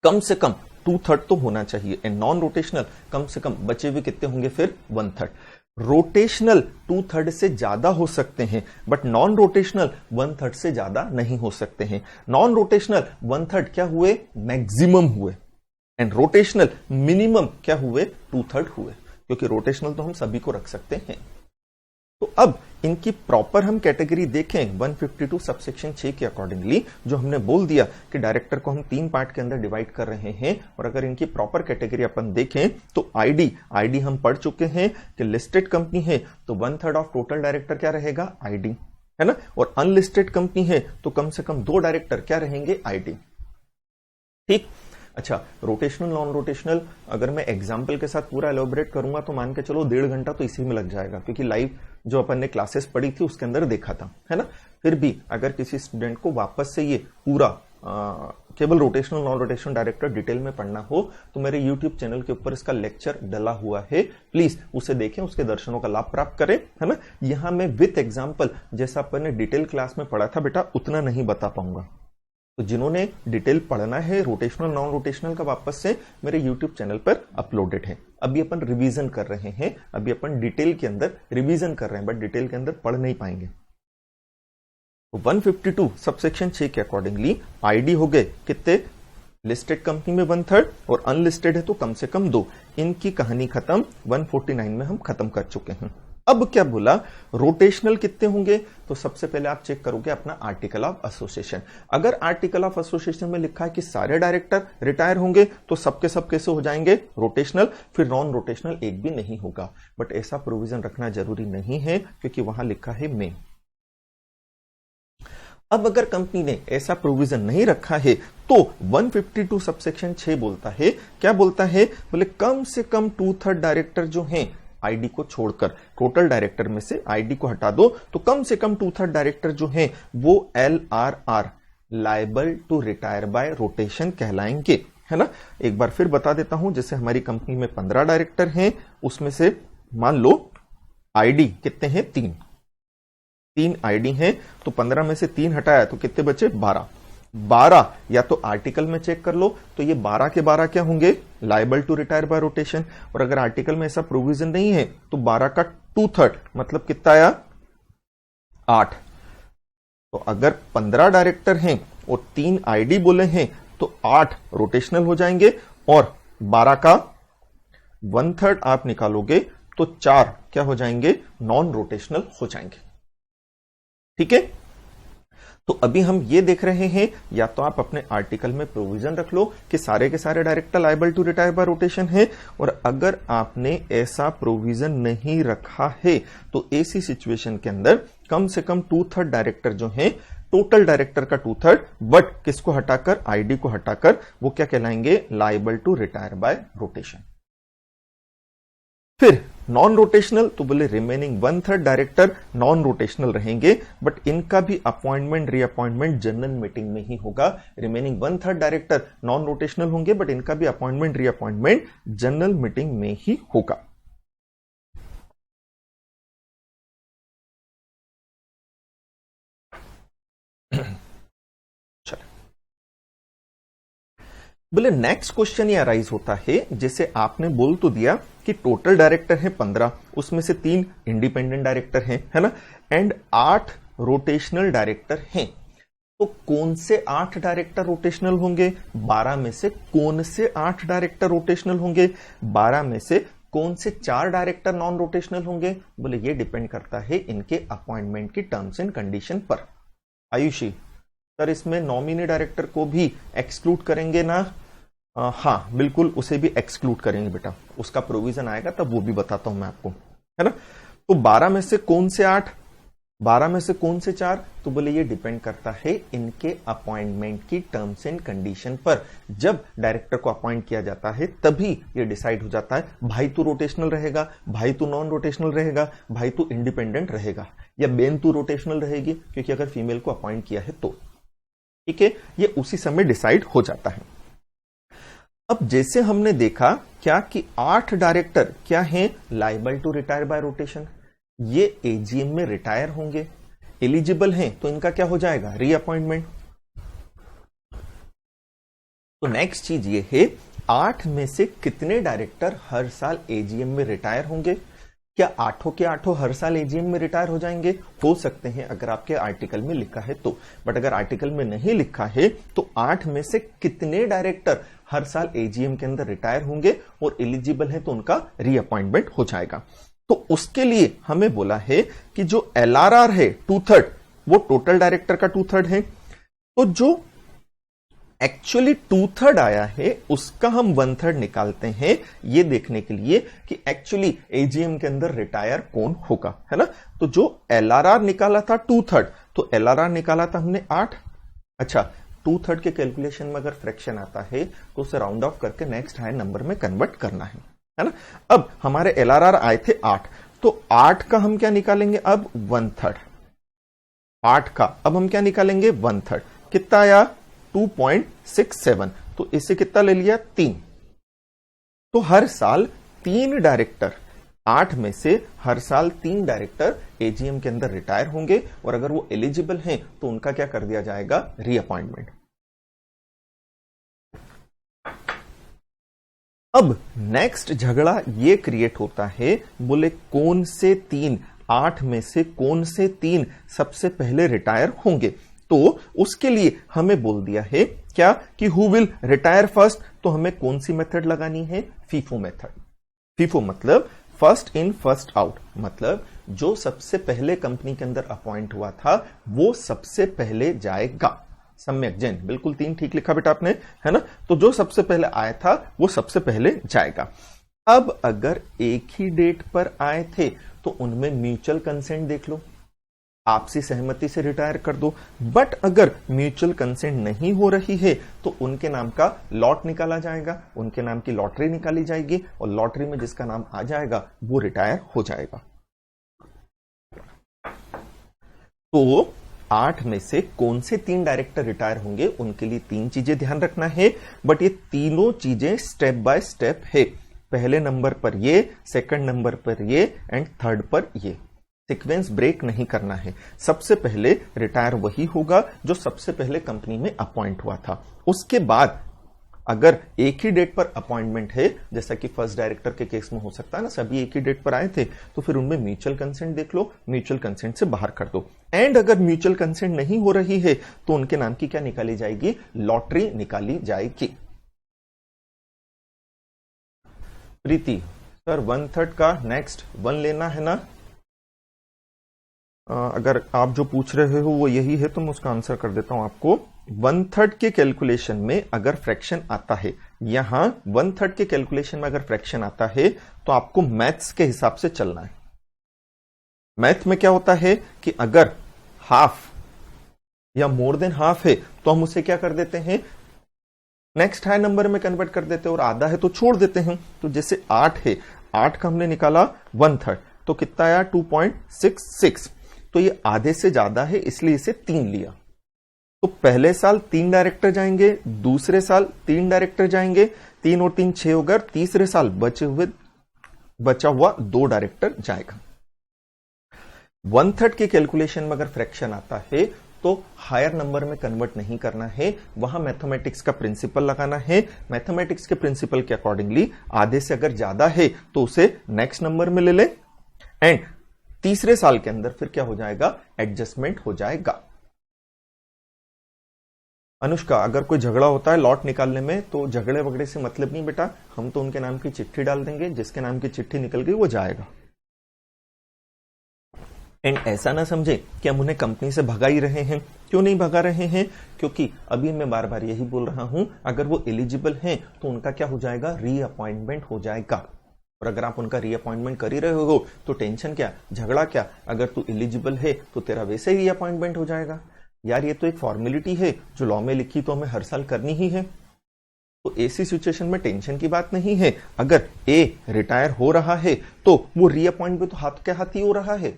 S1: कम से कम 2/3 तो होना चाहिए, एंड नॉन रोटेशनल कम से कम बचे हुए कितने होंगे? फिर 1/3। रोटेशनल 2/3 से ज्यादा हो सकते हैं, बट नॉन रोटेशनल 1/3 से ज्यादा नहीं हो सकते हैं। नॉन रोटेशनल 1/3 क्या हुए? मैक्सिमम हुए, एंड रोटेशनल मिनिमम क्या हुए? 2/3 हुए, क्योंकि रोटेशनल तो हम सभी को रख सकते हैं। तो अब इनकी प्रॉपर हम कैटेगरी देखें 152 सबसेक्शन 6 के अकॉर्डिंगली, जो हमने बोल दिया कि डायरेक्टर को हम 3 पार्ट के अंदर डिवाइड कर रहे हैं, और अगर इनकी प्रॉपर कैटेगरी अपन देखें तो आईडी हम पढ़ चुके हैं कि लिस्टेड कंपनी है तो 1/3 ऑफ टोटल डायरेक्टर क्या रहेगा? आईडी, है ना। और अनलिस्टेड कंपनी है तो कम से कम 2 डायरेक्टर क्या रहेंगे? आईडी। ठीक, अच्छा, रोटेशनल नॉन रोटेशनल अगर मैं एग्जाम्पल के साथ पूरा एलोबरेट करूंगा तो मान के चलो 1.5 घंटा तो इसी में लग जाएगा, क्योंकि लाइव जो अपन ने क्लासेस पढ़ी थी उसके अंदर देखा था, है ना। फिर भी अगर किसी स्टूडेंट को वापस से ये पूरा केवल rotational non rotational director detail में पढ़ना हो तो मेरे यूट्यूब चैनल के ऊपर इसका लेक्चर डला हुआ है, प्लीज उसे देखें, उसके दर्शनों का लाभ प्राप्त करें, है ना। यहां मैं विथ एग्जाम्पल जैसा अपन ने डिटेल क्लास में पढ़ा था बेटा उतना नहीं बता पाऊंगा। तो जिन्होंने डिटेल पढ़ना है रोटेशनल नॉन रोटेशनल का, वापस से मेरे YouTube चैनल पर अपलोडेड है। अभी अपन रिवीजन कर रहे हैं, अभी अपन डिटेल के अंदर रिवीजन कर रहे हैं, बट डिटेल के अंदर पढ़ नहीं पाएंगे। तो 152 सबसेक्शन 6 के अकॉर्डिंगली आईडी हो गए कितने? लिस्टेड कंपनी में 1/3 और अनलिस्टेड है तो कम से कम 2। इनकी कहानी खत्म, 149 में हम खत्म कर चुके हैं। अब क्या बोला? रोटेशनल कितने होंगे? तो सबसे पहले आप चेक करोगे अपना आर्टिकल ऑफ एसोसिएशन। अगर आर्टिकल ऑफ एसोसिएशन में लिखा है कि सारे डायरेक्टर रिटायर होंगे तो सबके सब कैसे हो जाएंगे? रोटेशनल, फिर नॉन रोटेशनल एक भी नहीं होगा। बट ऐसा प्रोविजन रखना जरूरी नहीं है क्योंकि वहां लिखा है मे। अब अगर कंपनी ने ऐसा प्रोविजन नहीं रखा है तो 152 सबसेक्शन 6 बोलता है, क्या बोलता है? बोले कम से कम 2/3 डायरेक्टर जो हैं आईडी को छोड़कर, टोटल डायरेक्टर में से आईडी को हटा दो तो कम से कम 2/3 डायरेक्टर जो हैं वो LRR liable to retire by rotation कहलाएंगे, है ना। एक बार फिर बता देता हूं, जैसे हमारी कंपनी में 15 डायरेक्टर हैं, उसमें से मान लो आईडी कितने हैं? 3 आईडी हैं, तो 15 में से 3 हटाया तो कितने बचे? 12 या तो आर्टिकल में चेक कर लो तो ये 12 के 12 क्या होंगे? Liable to retire by rotation. और अगर आर्टिकल में ऐसा प्रोविजन नहीं है तो 12 का 2/3 मतलब कितना आया? 8। तो अगर 15 डायरेक्टर हैं और 3 आईडी बोले हैं तो 8 रोटेशनल हो जाएंगे, और 12 का 1/3 आप निकालोगे तो 4 क्या हो जाएंगे, नॉन रोटेशनल हो जाएंगे। ठीक है, तो अभी हम ये देख रहे हैं, या तो आप अपने आर्टिकल में प्रोविजन रख लो कि सारे के सारे director liable to retire by rotation है, और अगर आपने ऐसा प्रोविजन नहीं रखा है तो ऐसी सिचुएशन के अंदर कम से कम 2/3 डायरेक्टर जो हैं, टोटल डायरेक्टर का 2/3, बट किसको हटाकर, आईडी को हटाकर, वो क्या कहलाएंगे, liable to retire by rotation. फिर नॉन रोटेशनल, तो बोले रिमेनिंग 1/3 डायरेक्टर नॉन रोटेशनल रहेंगे, बट इनका भी अपॉइंटमेंट रीअपॉइंटमेंट जनरल मीटिंग में ही होगा। रिमेनिंग 1/3 डायरेक्टर नॉन रोटेशनल होंगे, बट इनका भी अपॉइंटमेंट रीअपॉइंटमेंट जनरल मीटिंग में ही होगा। बोले नेक्स्ट क्वेश्चन ये अराइज होता है, जैसे आपने बोल तो दिया कि टोटल डायरेक्टर है 15, उसमें से 3 इंडिपेंडेंट डायरेक्टर हैं, है ना, एंड 8 रोटेशनल डायरेक्टर हैं। तो कौन से 8 डायरेक्टर रोटेशनल होंगे, 12 में से कौन से 8 डायरेक्टर रोटेशनल होंगे, 12 में से कौन से 4 डायरेक्टर नॉन रोटेशनल होंगे। बोले ये डिपेंड करता है इनके अपॉइंटमेंट की टर्म्स एंड कंडीशन पर। आयुषी सर, इसमें नॉमिनी डायरेक्टर को भी एक्सक्लूड करेंगे ना? हाँ बिल्कुल, उसे भी एक्सक्लूड करेंगे बेटा, उसका प्रोविजन आएगा तब वो भी बताता हूं मैं आपको, है ना। तो 12 में से कौन से 8, 12 में से कौन से 4, तो बोले ये डिपेंड करता है इनके अपॉइंटमेंट की टर्म्स एंड कंडीशन पर। जब डायरेक्टर को अपॉइंट किया जाता है तभी ये डिसाइड हो जाता है, भाई तू रोटेशनल रहेगा, भाई तू नॉन रोटेशनल रहेगा, भाई तू इंडिपेंडेंट रहेगा, या बेन तू रोटेशनल रहेगी, क्योंकि अगर फीमेल को अपॉइंट किया है तो। ठीक है, ये उसी समय डिसाइड हो जाता है। अब जैसे हमने देखा क्या कि 8 डायरेक्टर क्या हैं, liable to retire by rotation, ये एजीएम में रिटायर होंगे, एलिजिबल हैं, तो इनका क्या हो जाएगा, रीअपॉइंटमेंट। तो नेक्स्ट चीज ये है, 8 में से कितने डायरेक्टर हर साल एजीएम में रिटायर होंगे। क्या 8 के 8 हर साल एजीएम में रिटायर हो जाएंगे? हो सकते हैं अगर आपके आर्टिकल में लिखा है तो, बट अगर आर्टिकल में नहीं लिखा है तो 8 में से कितने डायरेक्टर हर साल एजीएम के अंदर रिटायर होंगे और एलिजिबल है तो उनका रीअपॉइंटमेंट हो जाएगा। तो उसके लिए हमें बोला है कि जो एलआरआर है 2/3, वो टोटल डायरेक्टर का 2/3 है, तो जो एक्चुअली 2/3 आया है उसका हम 1/3 निकालते हैं, ये देखने के लिए कि एक्चुअली एजीएम के अंदर रिटायर कौन होगा, है ना। तो जो एलआरआर निकाला था 2/3, तो एलआरआर निकाला था हमने 8। अच्छा, 2/3 के कैलकुलेशन में अगर फ्रैक्शन आता है तो उसे राउंड ऑफ करके नेक्स्ट हायर नंबर में कन्वर्ट करना है ना। अब हमारे एलआरआर आए थे 8, तो 8 का हम क्या निकालेंगे अब, 1/3। 8 का अब हम क्या निकालेंगे, 1/3। कितना आया, 2.67, तो इससे कितना ले लिया, 3। तो हर साल 3 डायरेक्टर, 8 में से हर साल 3 डायरेक्टर एजीएम के अंदर रिटायर होंगे, और अगर वो एलिजिबल हैं तो उनका क्या कर दिया जाएगा, रीअपॉइंटमेंट। अब नेक्स्ट झगड़ा ये क्रिएट होता है, बोले कौन से 3, 8 में से कौन से 3 सबसे पहले रिटायर होंगे। तो उसके लिए हमें बोल दिया है क्या कि हु विल रिटायर फर्स्ट, तो हमें कौन सी मेथड लगानी है, फीफो मेथड। फीफो मतलब फर्स्ट इन फर्स्ट आउट, मतलब जो सबसे पहले कंपनी के अंदर अपॉइंट हुआ था वो सबसे पहले जाएगा। सम्यक जैन, बिल्कुल 3 ठीक लिखा बेटा आपने, है ना। तो जो सबसे पहले आया था वो सबसे पहले जाएगा। अब अगर एक ही डेट पर आए थे तो उनमें म्यूचुअल कंसेंट देख लो, आपसी सहमति से रिटायर कर दो। बट अगर म्यूचुअल कंसेंट नहीं हो रही है तो उनके नाम का लॉट निकाला जाएगा, उनके नाम की लॉटरी निकाली जाएगी, और लॉटरी में जिसका नाम आ जाएगा वो रिटायर हो जाएगा। तो 8 में से कौन से 3 डायरेक्टर रिटायर होंगे, उनके लिए 3 चीजें ध्यान रखना है, बट ये तीनों चीजें स्टेप बाय स्टेप है। पहले नंबर पर ये, सेकंड नंबर पर ये, एंड थर्ड पर ये। सीक्वेंस ब्रेक नहीं करना है। सबसे पहले रिटायर वही होगा जो सबसे पहले कंपनी में अपॉइंट हुआ था। उसके बाद अगर एक ही डेट पर अपॉइंटमेंट है, जैसा कि फर्स्ट डायरेक्टर के केस में हो सकता है ना, सभी एक ही डेट पर आए थे, तो फिर उनमें म्यूचुअल कंसेंट देख लो, म्यूचुअल कंसेंट से बाहर कर दो। एंड अगर म्यूचुअल कंसेंट नहीं हो रही है तो उनके नाम की क्या निकाली जाएगी, लॉटरी निकाली जाएगी। प्रीति सर 1/3 का नेक्स्ट 1 लेना है ना? अगर आप जो पूछ रहे हो वो यही है तो मैं उसका आंसर कर देता हूं आपको। 1/3 के कैलकुलेशन में अगर फ्रैक्शन आता है, यहां 1/3 के कैलकुलेशन में अगर फ्रैक्शन आता है तो आपको मैथ्स के हिसाब से चलना है। मैथ में क्या होता है कि अगर हाफ या मोर देन हाफ है तो हम उसे क्या कर देते हैं, नेक्स्ट हायर नंबर में कन्वर्ट कर देते हैं, और आधा है तो छोड़ देते हैं। तो जैसे 8 है, 8 का हमने निकाला 1/3 तो कितना आया 2.66। तो ये आधे से ज्यादा है इसलिए इसे 3 लिया। तो पहले साल 3 डायरेक्टर जाएंगे, दूसरे साल 3 डायरेक्टर जाएंगे, 3 और 3 6 होगा, तीसरे साल बचा हुआ 2 डायरेक्टर जाएगा। 1/3 के कैलकुलेशन में अगर फ्रैक्शन आता है तो हायर नंबर में कन्वर्ट नहीं करना है, वहां मैथमेटिक्स का प्रिंसिपल लगाना है। मैथमेटिक्स के प्रिंसिपल के अकॉर्डिंगली आधे से अगर ज्यादा है तो उसे नेक्स्ट नंबर में ले ले, एंड तीसरे साल के अंदर फिर क्या हो जाएगा, एडजस्टमेंट हो जाएगा। अनुष्का, अगर कोई झगड़ा होता है लॉट निकालने में तो झगड़े वगड़े से मतलब नहीं बेटा, हम तो उनके नाम की चिट्ठी डाल देंगे, जिसके नाम की चिट्ठी निकल गई वो जाएगा। एंड ऐसा ना समझे कि हम उन्हें कंपनी से भगा ही रहे हैं। क्यों नहीं भगा रहे हैं? क्योंकि अभी मैं बार बार यही बोल रहा हूं, अगर वो एलिजिबल हैं तो उनका क्या हो जाएगा, रीअपॉइंटमेंट हो जाएगा। और अगर आप उनका रीअपॉइंटमेंट कर ही रहे हो तो टेंशन क्या, झगड़ा क्या। अगर तू एलिजिबल है तो तेरा वैसे ही रीअपॉइंटमेंट हो जाएगा। यार ये तो एक फॉर्मेलिटी है जो लॉ में लिखी तो हमें हर साल करनी ही है। तो ऐसी सिचुएशन में टेंशन की बात नहीं है। अगर ए रिटायर हो रहा है तो वो रीअपॉइंट भी तो हाथ के हाथ ही हो रहा है।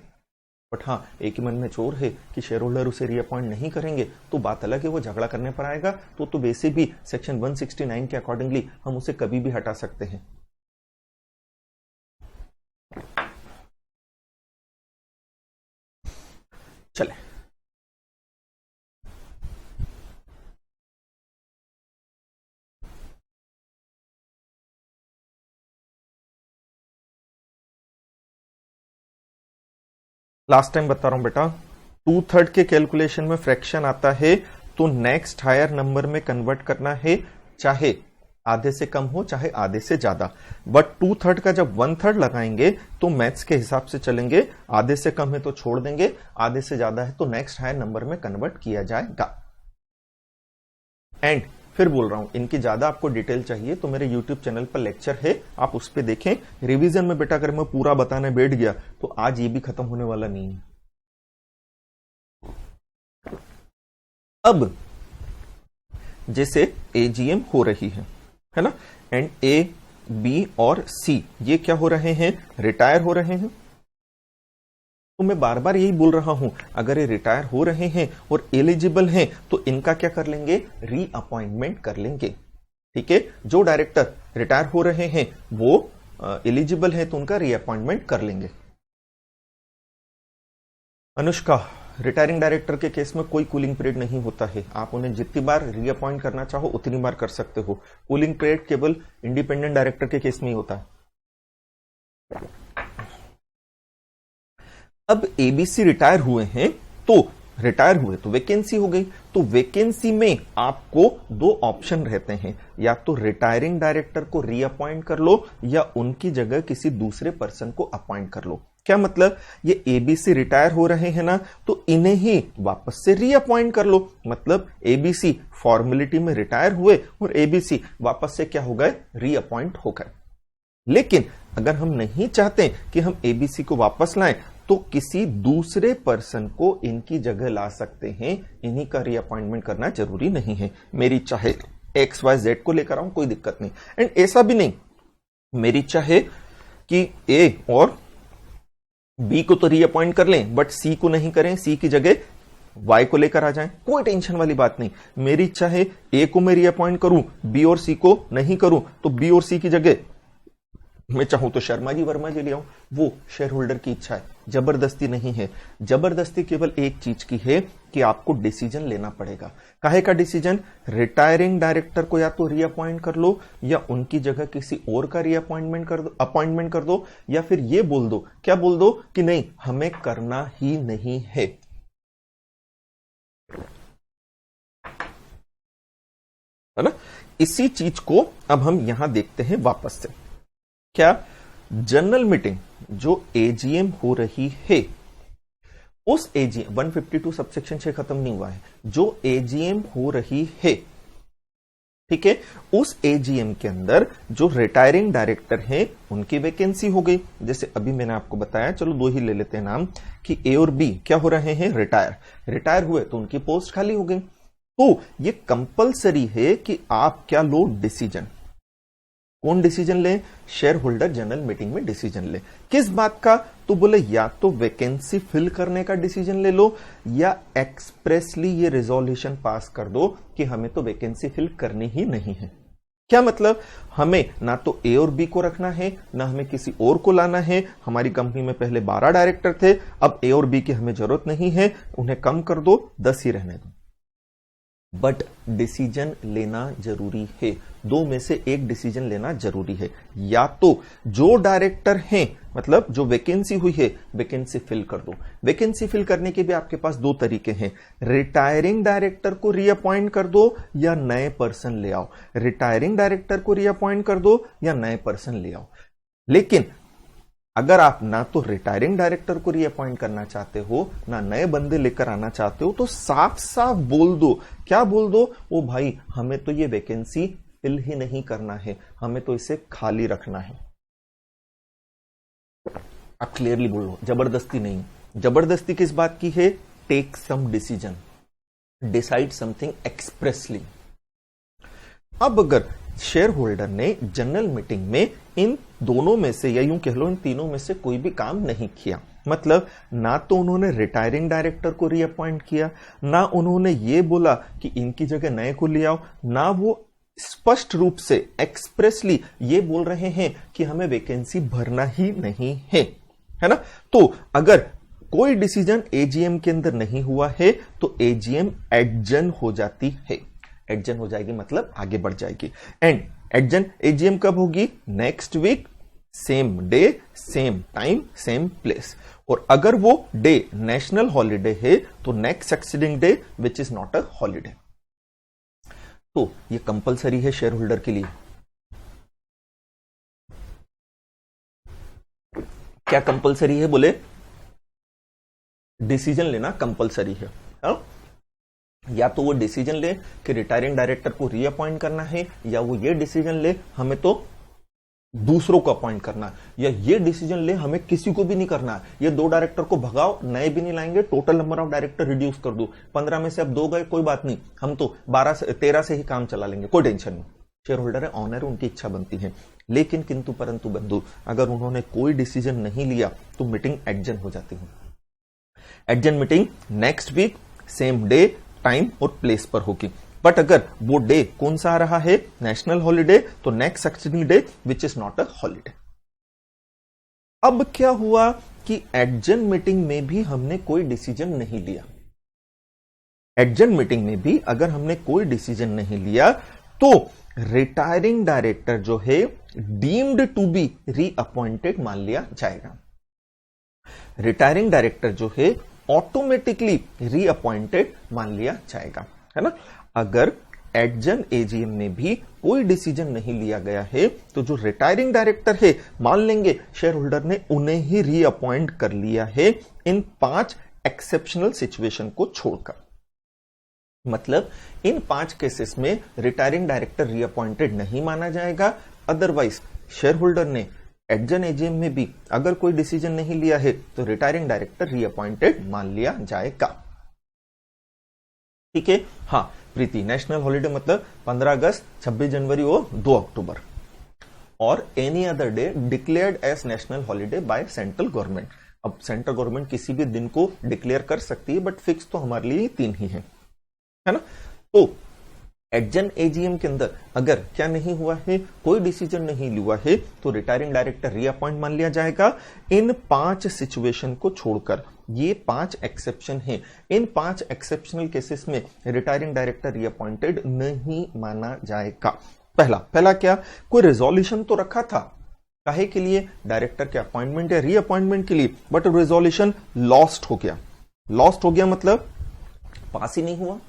S1: बट हाँ, एक ही मन में चोर है कि शेयर होल्डर उसे रीअपॉइंट नहीं करेंगे तो बात अलग है, वो झगड़ा करने पर आएगा। तो वैसे भी सेक्शन 169 के अकॉर्डिंगली हम उसे कभी भी हटा सकते हैं। चले, लास्ट टाइम बता रहा हूं बेटा, 2/3 के कैलकुलेशन में फ्रैक्शन आता है तो नेक्स्ट हायर नंबर में कन्वर्ट करना है, चाहे आधे से कम हो चाहे आधे से ज्यादा। बट 2/3 का जब 1/3 लगाएंगे तो मैथ्स के हिसाब से चलेंगे, आधे से कम है तो छोड़ देंगे, आधे से ज्यादा है तो नेक्स्ट हायर नंबर में कन्वर्ट किया जाएगा। एंड फिर बोल रहा हूं, इनकी ज्यादा आपको डिटेल चाहिए तो मेरे YouTube चैनल पर लेक्चर है, आप उस पर देखें। रिवीजन में बेटा अगर मैं पूरा बताने बैठ गया तो आज ये भी खत्म होने वाला नहीं है। अब जैसे एजीएम हो रही है ना, एंड ए बी और सी ये क्या हो रहे हैं, रिटायर हो रहे हैं। तो मैं बार बार यही बोल रहा हूं, अगर ये रिटायर हो रहे हैं और एलिजिबल हैं तो इनका क्या कर लेंगे, रीअपॉइंटमेंट कर लेंगे। ठीक है, जो डायरेक्टर रिटायर हो रहे हैं वो एलिजिबल है तो उनका रीअपॉइंटमेंट कर लेंगे। अनुष्का, रिटायरिंग डायरेक्टर के केस में कोई कूलिंग पीरियड नहीं होता है, आप उन्हें जितनी बार रीअपॉइंट करना चाहो उतनी बार कर सकते हो। कूलिंग पीरियड केवल इंडिपेंडेंट डायरेक्टर के केस में ही होता है। अब एबीसी रिटायर हुए हैं तो रिटायर हुए तो वैकेंसी हो गई, तो वैकेंसी में आपको 2 ऑप्शन रहते हैं, या तो रिटायरिंग डायरेक्टर को रीअपॉइंट कर लो या उनकी जगह किसी दूसरे पर्सन को अपॉइंट कर लो। क्या मतलब, ये एबीसी रिटायर हो रहे हैं ना तो इन्हें ही वापस से रीअपॉइंट कर लो। मतलब एबीसी फॉर्मेलिटी में रिटायर हुए और एबीसी वापस से क्या हो गए, रीअपॉइंट हो गए। लेकिन अगर हम नहीं चाहते कि हम एबीसी को वापस लाएं तो किसी दूसरे पर्सन को इनकी जगह ला सकते हैं, इन्हीं का रीअपॉइंटमेंट करना जरूरी नहीं है। मेरी चाहे XYZ को लेकर आऊं कोई दिक्कत नहीं, एंड ऐसा भी नहीं मेरी चाहे कि ए और बी को तो रीअपॉइंट कर लें बट सी को नहीं करें, सी की जगह वाई को लेकर आ जाएं, कोई टेंशन वाली बात नहीं। मेरी चाहे ए को मैं रीअपॉइंट करूं, बी और सी को नहीं करूं, तो बी और सी की जगह मैं चाहूं तो शर्मा जी वर्मा जी ले आऊं, वो शेयर होल्डर की इच्छा है, जबरदस्ती नहीं है। जबरदस्ती केवल एक चीज की है कि आपको डिसीजन लेना पड़ेगा। काहे का डिसीजन, रिटायरिंग डायरेक्टर को या तो रीअपॉइंट कर लो या उनकी जगह किसी और का रीअपॉइंटमेंट कर दो, अपॉइंटमेंट कर दो, या फिर ये बोल दो, क्या बोल दो कि नहीं हमें करना ही नहीं है। है ना, इसी चीज को अब हम यहां देखते हैं वापस से। क्या जनरल मीटिंग जो एजीएम हो रही है, उस एजीएम 152 सबसेक्शन 6 खत्म नहीं हुआ है, जो एजीएम हो रही है, ठीक है, उस एजीएम के अंदर जो रिटायरिंग डायरेक्टर हैं उनकी वैकेंसी हो गई। जैसे अभी मैंने आपको बताया, चलो दो ही ले लेते हैं नाम, कि ए और बी क्या हो रहे हैं, रिटायर हुए तो उनकी पोस्ट खाली हो गई। तो ये कंपलसरी है कि आप क्या लो, डिसीजन। कौन डिसीजन ले, शेयर होल्डर जनरल मीटिंग में डिसीजन ले। किस बात का, तो बोले या तो वैकेंसी फिल करने का डिसीजन ले लो, या एक्सप्रेसली ये रिजोल्यूशन पास कर दो कि हमें तो वैकेंसी फिल करनी ही नहीं है। क्या मतलब, हमें ना तो ए और बी को रखना है, ना हमें किसी और को लाना है। हमारी कंपनी में पहले 12 डायरेक्टर थे, अब ए और बी की हमें जरूरत नहीं है, उन्हें कम कर दो, 10 ही रहने दो। बट डिसीजन लेना जरूरी है, दो में से एक डिसीजन लेना जरूरी है। या तो जो डायरेक्टर हैं, मतलब जो वैकेंसी हुई है, वैकेंसी फिल कर दो। वैकेंसी फिल करने के भी आपके पास दो तरीके हैं, रिटायरिंग डायरेक्टर को रीअपॉइंट कर दो या नए पर्सन ले आओ। रिटायरिंग डायरेक्टर को रीअपॉइंट कर दो या नए पर्सन ले आओ। लेकिन अगर आप ना तो रिटायरिंग डायरेक्टर को रीअपॉइंट करना चाहते हो, ना नए बंदे लेकर आना चाहते हो, तो साफ साफ बोल दो। क्या बोल दो, ओ भाई हमें तो ये वैकेंसी फिल ही नहीं करना है, हमें तो इसे खाली रखना है। आप क्लियरली बोलो, जबरदस्ती नहीं। जबरदस्ती किस बात की है, take some decision, decide something expressly. अब अगर शेयर होल्डर ने जनरल मीटिंग में इन दोनों में से, या यूं कह लो इन तीनों में से कोई भी काम नहीं किया, मतलब ना तो उन्होंने रिटायरिंग डायरेक्टर को रीअपॉइंट किया, ना उन्होंने ये बोला कि इनकी जगह नए को ले आओ, ना वो स्पष्ट रूप से एक्सप्रेसली ये बोल रहे हैं कि हमें वैकेंसी भरना ही नहीं है ना। तो अगर कोई डिसीजन एजीएम के अंदर नहीं हुआ है तो एजीएम एडजर्न हो जाती है। एडजर्न हो जाएगी मतलब आगे बढ़ जाएगी। एंड एडजर्न एजीएम कब होगी, next week, same day, same time, same place. और अगर वो डे नेशनल हॉलिडे है तो next succeeding day which is not a holiday. तो ये कंपलसरी है शेयर होल्डर के लिए। क्या कंपलसरी है, बोले डिसीजन लेना कंपलसरी है। या तो वो डिसीजन ले कि रिटायरिंग डायरेक्टर को रीअपॉइंट करना है, या वो ये डिसीजन ले हमें तो दूसरों को अपॉइंट करना, या ये डिसीजन ले हमें किसी को भी नहीं करना, ये 2 डायरेक्टर को भगाओ, नए भी नहीं लाएंगे, total number of director reduce कर दो, 15 में से अब 2 गए, कोई बात नहीं, हम तो 13 से ही काम चला लेंगे, कोई टेंशन नहीं। शेयर होल्डर है, ऑनर है, उनकी इच्छा बनती है। लेकिन किंतु परंतु बंधु, अगर उन्होंने कोई डिसीजन नहीं लिया तो मीटिंग एडजर्न हो जाती है। Adjourn meeting next week, same day, time और प्लेस पर होगी। बट अगर वो डे कौन सा आ रहा है, नेशनल हॉलिडे, तो next succeeding day which is not a holiday. अब क्या हुआ कि एडजर्न मीटिंग में भी हमने कोई डिसीजन नहीं लिया। एडजर्न मीटिंग में भी अगर हमने कोई डिसीजन नहीं लिया तो रिटायरिंग डायरेक्टर जो है डीम्ड टू बी रीअपॉइंटेड मान लिया जाएगा। रिटायरिंग डायरेक्टर जो है ऑटोमेटिकली रीअपॉइंटेड मान लिया जाएगा, है ना। अगर एडजर्न एजीएम में भी कोई डिसीजन नहीं लिया गया है तो जो रिटायरिंग डायरेक्टर है, मान लेंगे शेयर होल्डर ने उन्हें ही रीअपॉइंट कर लिया है इन 5 एक्सेप्शनल सिचुएशन को छोड़कर। मतलब इन 5 केसेस में रिटायरिंग डायरेक्टर रीअपॉइंटेड नहीं माना जाएगा। अदरवाइज शेयर होल्डर ने एडजर्न एजीएम में भी अगर कोई डिसीजन नहीं लिया है तो रिटायरिंग डायरेक्टर रीअपॉइंटेड मान लिया जाएगा। ठीक है। हाँ प्रीति, नेशनल हॉलिडे मतलब 15 अगस्त, 26 जनवरी और 2 अक्टूबर, और any other day declared as national holiday by central government. अब सेंट्रल गवर्नमेंट किसी भी दिन को डिक्लेयर कर सकती है, बट फिक्स तो हमारे लिए 3 ही है ना। तो एडजर्न एजीएम के अंदर अगर क्या नहीं हुआ है, कोई डिसीजन नहीं हुआ है, तो रिटायरिंग डायरेक्टर रीअपॉइंट मान लिया जाएगा इन 5 सिचुएशन को छोड़कर। ये 5 एक्सेप्शन हैं। इन 5 एक्सेप्शनल केसेस में रिटायरिंग डायरेक्टर रीअपॉइंटेड नहीं माना जाएगा। पहला क्या, कोई रेजोल्यूशन तो रखा था, काहे के लिए, डायरेक्टर के अपॉइंटमेंट या रीअपॉइंटमेंट के लिए, बट रेजोल्यूशन लॉस्ट हो गया। लॉस्ट हो गया मतलब पास ही नहीं हुआ।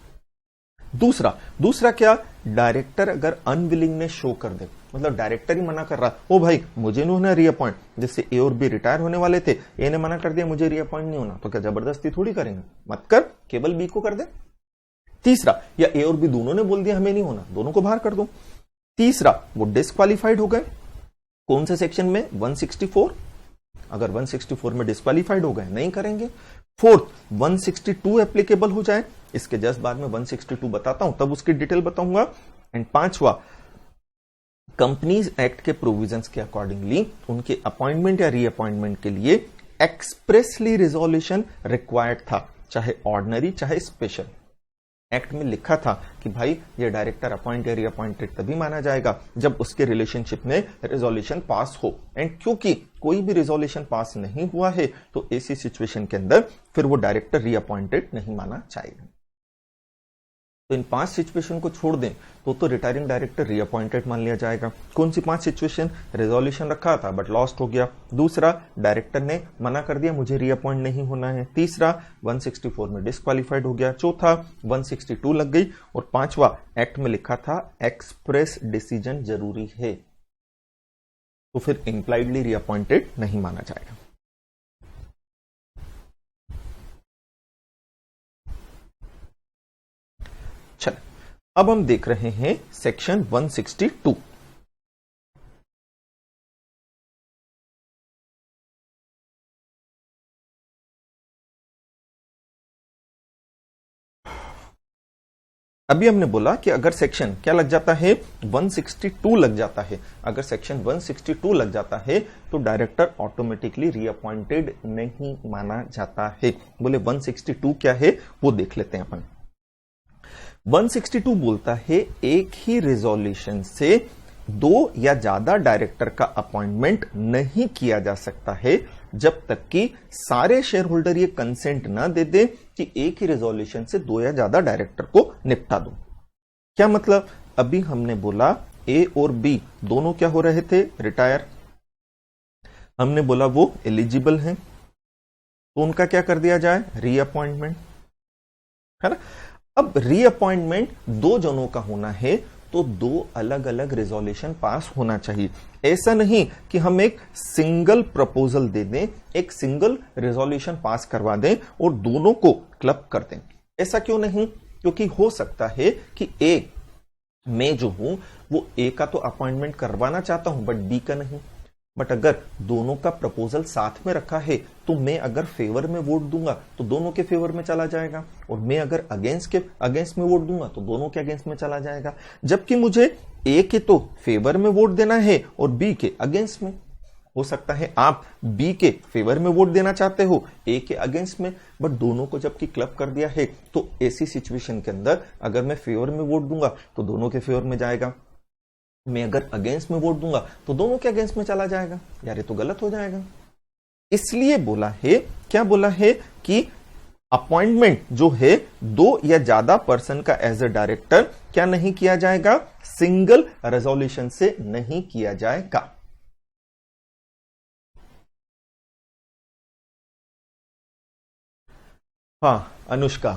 S1: दूसरा क्या, डायरेक्टर अगर अनविलिंगनेस शो कर दे, मतलब डायरेक्टर ही मना कर रहा, ओ भाई मुझे नहीं होना रीअपॉइंट, जैसे ए और बी रिटायर होने वाले थे, ए ने मना कर दिया मुझे रीअपॉइंट नहीं होना, तो क्या जबरदस्ती थोड़ी करेंगे, मत कर, केवल बी को कर दे। तीसरा, या ए और बी दोनों ने बोल दिया हमें नहीं होना, दोनों को बाहर कर दो। तीसरा, वो डिस्क्वालीफाइड हो गए, कौन से सेक्शन में, 164, अगर 164 में डिस्क्वालीफाइड हो गए नहीं करेंगे। फोर्थ, 162 एप्लीकेबल हो जाए, इसके जस्ट बाद में 162 बताता हूं, तब उसकी डिटेल बताऊंगा। एंड पांचवा, कंपनीज एक्ट के प्रोविजंस के अकॉर्डिंगली उनके अपॉइंटमेंट या रीअपॉइंटमेंट के लिए एक्सप्रेसली रिजोल्यूशन रिक्वायर्ड था, चाहे ऑर्डिनरी चाहे स्पेशल। एक्ट में लिखा था कि भाई ये डायरेक्टर अपॉइंट या रीअपॉइंटेड तभी माना जाएगा जब उसके रिलेशनशिप में रिजोल्यूशन पास हो। एंड क्योंकि कोई भी रिजोल्यूशन पास नहीं हुआ है तो ऐसी सिचुएशन के अंदर फिर वो डायरेक्टर रीअपॉइंटेड नहीं माना जाएगा। तो इन 5 सिचुएशन को छोड़ दें तो रिटायरिंग डायरेक्टर रीअपॉइंटेड मान लिया जाएगा। कौन सी 5 सिचुएशन, रिजोल्यूशन रखा था बट लॉस्ट हो गया। दूसरा, डायरेक्टर ने मना कर दिया मुझे रीअपॉइंट नहीं होना है। तीसरा, 164 में डिस्क्वालीफाइड हो गया। चौथा, 162 लग गई। और पांचवा, एक्ट में लिखा था एक्सप्रेस डिसीजन जरूरी है, तो फिर इंप्लाइडली रीअपॉइंटेड नहीं माना जाएगा। चल, अब हम देख रहे हैं सेक्शन 162। अभी हमने बोला कि अगर सेक्शन क्या लग जाता है, 162 लग जाता है, अगर सेक्शन 162 लग जाता है तो डायरेक्टर ऑटोमेटिकली रीअपॉइंटेड नहीं माना जाता है। बोले 162 क्या है वो देख लेते हैं अपन। 162 बोलता है एक ही रिजोल्यूशन से 2 या ज्यादा डायरेक्टर का अपॉइंटमेंट नहीं किया जा सकता है जब तक कि सारे शेयर होल्डर ये कंसेंट ना दे दे कि एक ही रिजोल्यूशन से 2 या ज्यादा डायरेक्टर को निपटा दो। क्या मतलब, अभी हमने बोला ए और बी दोनों क्या हो रहे थे, रिटायर। हमने बोला वो एलिजिबल हैं, तो उनका क्या कर दिया जाए, रीअपॉइंटमेंट, है ना। अब रीअपॉइंटमेंट 2 जनों का होना है तो 2 अलग अलग रिजोल्यूशन पास होना चाहिए। ऐसा नहीं कि हम एक सिंगल प्रपोजल दे दें, एक सिंगल रिजोल्यूशन पास करवा दें और दोनों को क्लब कर दें। ऐसा क्यों नहीं, क्योंकि हो सकता है कि ए मैं जो हूं वो ए का तो अपॉइंटमेंट करवाना चाहता हूं बट बी का नहीं। बट अगर दोनों का प्रपोजल साथ में रखा है तो मैं अगर फेवर में वोट दूंगा तो दोनों के फेवर में चला जाएगा, और मैं अगर अगेंस्ट में वोट दूंगा तो दोनों के अगेंस्ट में चला जाएगा। जबकि मुझे ए के तो फेवर में वोट देना है और बी के अगेंस्ट में। हो सकता है आप बी के फेवर में वोट देना चाहते हो, ए के अगेंस्ट में, बट दोनों को जबकि क्लब कर दिया है तो ऐसी सिचुएशन के अंदर अगर मैं फेवर में वोट दूंगा तो दोनों के फेवर में जाएगा, मैं अगर अगेंस्ट में वोट दूंगा तो दोनों के अगेंस्ट में चला जाएगा। यार ये तो गलत हो जाएगा। इसलिए बोला है, क्या बोला है कि अपॉइंटमेंट जो है 2 या ज्यादा पर्सन का एज ए डायरेक्टर क्या नहीं किया जाएगा, सिंगल रेजोल्यूशन से नहीं किया जाएगा। हाँ अनुष्का,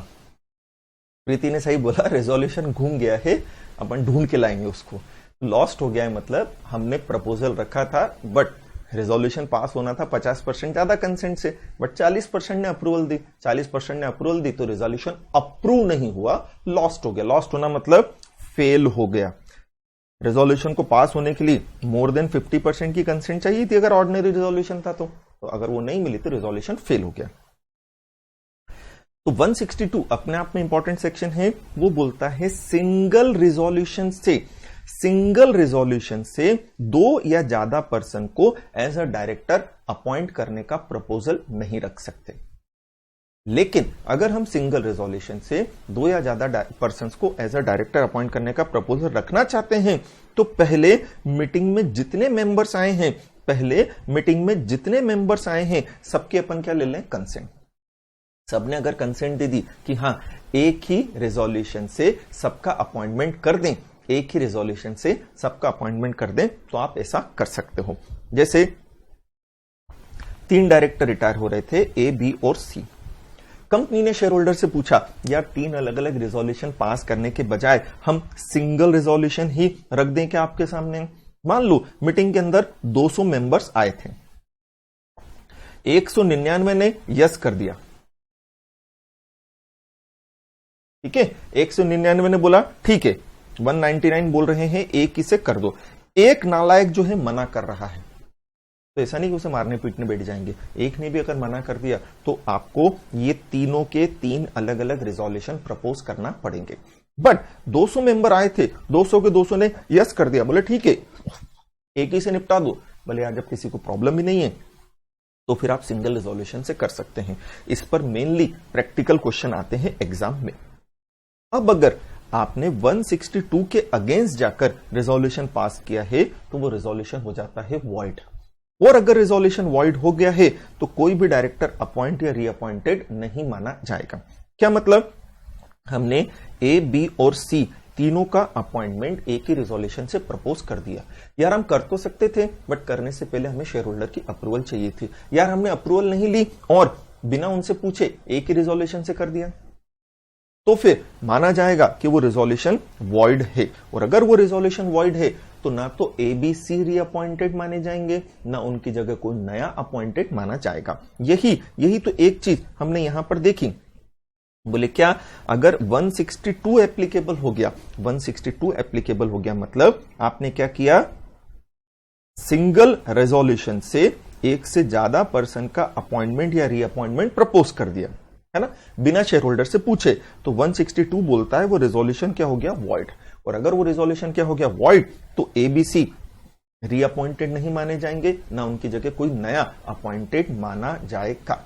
S1: प्रीति ने सही बोला, रेजोल्यूशन घूम गया है, अपन ढूंढ के लाएंगे उसको। लॉस्ट हो गया है मतलब हमने प्रपोजल रखा था बट रेजोल्यूशन पास होना था 50% ज्यादा कंसेंट से, बट 40% ने अप्रूवल दी, 40% ने अप्रूवल दी तो रेजोल्यूशन अप्रूव नहीं हुआ, लॉस्ट हो गया। लॉस्ट होना मतलब फेल हो गया। रेजोल्यूशन को पास होने के लिए मोर देन 50% की कंसेंट चाहिए थी अगर ऑर्डिनरी रेजोल्यूशन था तो अगर वो नहीं मिली तो रेजोल्यूशन फेल हो गया। तो 162 अपने आप में इंपॉर्टेंट सेक्शन है, वो बोलता है सिंगल रिजोल्यूशन से 2 या ज्यादा पर्सन को एज अ डायरेक्टर अपॉइंट करने का प्रपोजल नहीं रख सकते। लेकिन अगर हम सिंगल रिजोल्यूशन से 2 या ज्यादा पर्सन को एज अ डायरेक्टर अपॉइंट करने का प्रपोजल रखना चाहते हैं तो पहले मीटिंग में जितने मेंबर्स आए हैं सबके अपन क्या ले लें, कंसेंट। सबने अगर कंसेंट दे दी कि हाँ एक ही रेजोल्यूशन से सबका अपॉइंटमेंट कर दें, एक ही रेजोल्यूशन से सबका अपॉइंटमेंट कर दें, तो आप ऐसा कर सकते हो। जैसे 3 डायरेक्टर रिटायर हो रहे थे, ए, बी और सी। कंपनी ने शेयर होल्डर से पूछा यार 3 अलग अलग रेजोल्यूशन पास करने के बजाय हम सिंगल रेजोल्यूशन ही रख दें क्या आपके सामने। मान लो मीटिंग के अंदर 200 मेंबर्स आए थे, 199 ने यस कर दिया, ठीक है, 199 ने बोला ठीक है, 199 बोल रहे हैं एक ही से कर दो, एक नालायक जो है मना कर रहा है, तो ऐसा नहीं कि उसे मारने पीटने बैठ जाएंगे, एक ने भी अगर मना कर दिया तो आपको ये तीनों के 3 अलग अलग रिजोल्यूशन प्रपोज करना पड़ेंगे। बट 200 मेंबर आए थे, 200 के 200 ने यस कर दिया, बोले ठीक है एक ही से निपटा दो, भले यार जब किसी को प्रॉब्लम भी नहीं है तो फिर आप सिंगल रिजोल्यूशन से कर सकते हैं। इस पर मेनली प्रैक्टिकल क्वेश्चन आते हैं एग्जाम में। अब अगर आपने 162 के अगेंस्ट जाकर रिजोल्यूशन पास किया है तो वो रिजोल्यूशन हो जाता है वॉइड, और अगर रिजोल्यूशन वॉइड हो गया है तो कोई भी डायरेक्टर अपॉइंट या रीअपॉइंटेड नहीं माना जाएगा। क्या मतलब, हमने ए बी और सी तीनों का अपॉइंटमेंट एक ही रिजोल्यूशन से प्रपोज कर दिया, यार हम कर तो सकते थे बट करने से पहले हमें शेयर होल्डर की अप्रूवल चाहिए थी, यार हमने अप्रूवल नहीं ली और बिना उनसे पूछे एक ही रिजोल्यूशन से कर दिया, तो फिर माना जाएगा कि वो रिजोल्यूशन वॉइड है। और अगर वो रिजोल्यूशन वॉइड है तो ना तो ए बी सी रीअपॉइंटेड माने जाएंगे, ना उनकी जगह कोई नया अपॉइंटेड माना जाएगा। यही तो एक चीज हमने यहां पर देखी। बोले क्या, अगर 162 एप्लीकेबल हो गया, 162 एप्लीकेबल हो गया मतलब आपने क्या किया, सिंगल रेजोल्यूशन से एक से ज्यादा पर्सन का अपॉइंटमेंट या रीअपॉइंटमेंट प्रपोज कर दिया, है ना, बिना शेयर होल्डर से पूछे, तो 162 बोलता है वो रिजोल्यूशन क्या हो गया, वॉइड। और अगर वो रिजोल्यूशन क्या हो गया, वॉइड, तो एबीसी रीअपॉइंटेड नहीं माने जाएंगे, ना उनकी जगह कोई नया अपॉइंटेड माना जाएगा।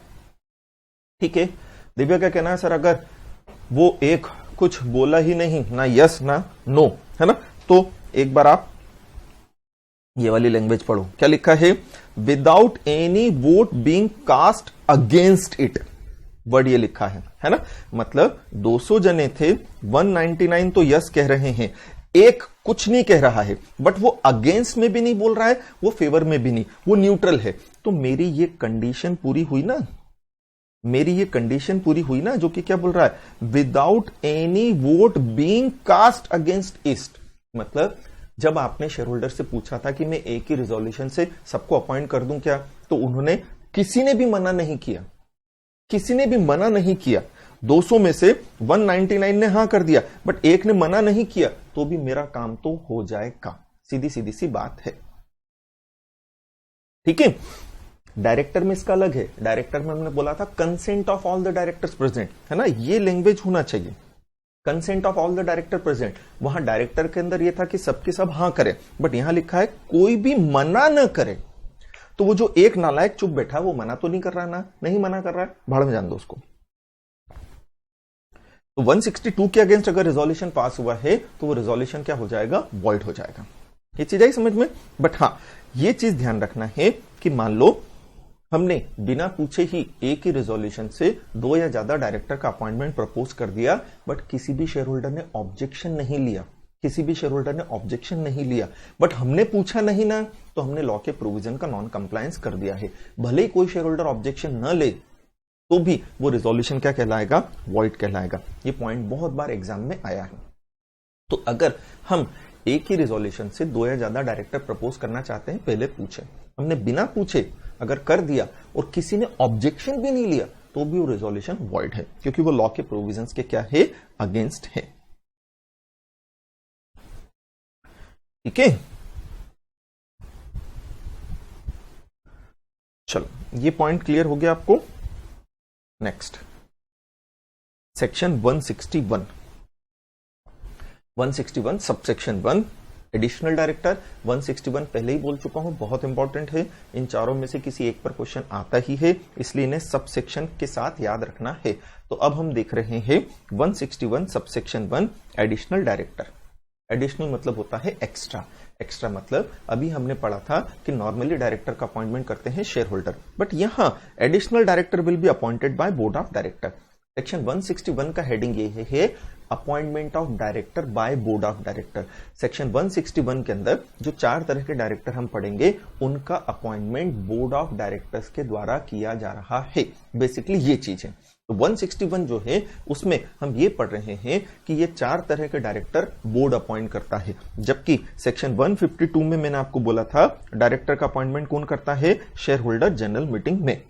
S1: ठीक है, दिव्या क्या कहना है, सर अगर वो एक कुछ बोला ही नहीं, ना यस ना नो, है ना, तो एक बार आप ये वाली लैंग्वेज पढ़ो, क्या लिखा है, without any vote being cast against it, word ये लिखा है ना, मतलब 200 जने थे, 199 तो यस कह रहे हैं, एक कुछ नहीं कह रहा है, बट वो अगेंस्ट में भी नहीं बोल रहा है, वो फेवर में भी नहीं, वो न्यूट्रल है, तो मेरी ये कंडीशन पूरी हुई ना, मेरी ये कंडीशन पूरी हुई ना, जो कि क्या बोल रहा है, without any vote being cast against it, मतलब जब आपने शेयर होल्डर से पूछा था कि मैं एक ही रिजोल्यूशन से सबको अपॉइंट कर दूं क्या, तो उन्होंने किसी ने भी मना नहीं किया, किसी ने भी मना नहीं किया, 200 में से 199 ने हां कर दिया, बट एक ने मना नहीं किया, तो भी मेरा काम तो हो जाएगा, सीधी सीधी सी बात है। ठीक है, डायरेक्टर में इसका अलग है, डायरेक्टर में हमने बोला था consent of all the directors present, है ना, ये लैंग्वेज होना चाहिए, consent of all the director present. वहां डायरेक्टर के अंदर यह था कि सबके सब हां करें, बट यहां लिखा है कोई भी मना न करे, तो वो जो एक नालायक चुप बैठा वो मना तो नहीं कर रहा ना, नहीं मना कर रहा है, भाड़ में जान दो उसको। तो 162 के अगेंस्ट अगर रिजोल्यूशन पास हुआ है तो वो रिजोल्यूशन क्या हो जाएगा, वॉइड हो जाएगा। ये चीज आई समझ में। बट हां, ये चीज ध्यान रखना है कि मान लो हमने बिना पूछे ही एक ही रिजोल्यूशन से 2 या ज्यादा डायरेक्टर का अपॉइंटमेंट प्रपोज कर दिया, बट किसी भी शेयर होल्डर ने ऑब्जेक्शन नहीं लिया, किसी भी शेयर होल्डर ने ऑब्जेक्शन नहीं लिया, बट हमने पूछा नहीं ना, तो हमने लॉ के प्रोविजन का नॉन कंप्लायंस कर दिया है। भले ही कोई शेयर होल्डर ऑब्जेक्शन न ले तो भी वो रिजोल्यूशन क्या कहलाएगा, वॉइड कहलाएगा। ये पॉइंट बहुत बार एग्जाम में आया है। तो अगर हम एक ही रिजोल्यूशन से 2 या ज्यादा डायरेक्टर प्रपोज करना चाहते हैं, पहले पूछे, हमने बिना पूछे अगर कर दिया और किसी ने ऑब्जेक्शन भी नहीं लिया, तो भी वो रिजोल्यूशन वॉइड है, क्योंकि वो लॉ के प्रोविजंस के क्या है, अगेंस्ट है। ठीक है, चलो ये पॉइंट क्लियर हो गया आपको। Next section 161 subsection 1 additional director. 161 पहले ही बोल चुका हूं, बहुत इंपॉर्टेंट है, इन चारों में से किसी एक पर क्वेश्चन आता ही है, इसलिए इन्हें सबसेक्शन के साथ याद रखना है। तो अब हम देख रहे हैं 161 सबसेक्शन 1 एडिशनल डायरेक्टर। एडिशनल मतलब होता है एक्स्ट्रा, एक्स्ट्रा मतलब अभी हमने पढ़ा था कि नॉर्मली डायरेक्टर का अपॉइंटमेंट करते हैं शेयर होल्डर, बट यहां additional director will be appointed by board of director. Section 161 का हेडिंग ये है appointment of director by board of director. Section 161 के अंदर जो 4 तरह के डायरेक्टर हम पढ़ेंगे, उनका अपॉइंटमेंट बोर्ड ऑफ डायरेक्टर्स के द्वारा किया जा रहा है। बेसिकली ये चीज है। तो 161 जो है उसमें हम ये पढ़ रहे हैं कि ये 4 तरह के डायरेक्टर बोर्ड अपॉइंट करता है, जबकि सेक्शन 152 में मैंने आपको बोला था डायरेक्टर का अपॉइंटमेंट कौन करता है, शेयर होल्डर जनरल मीटिंग में।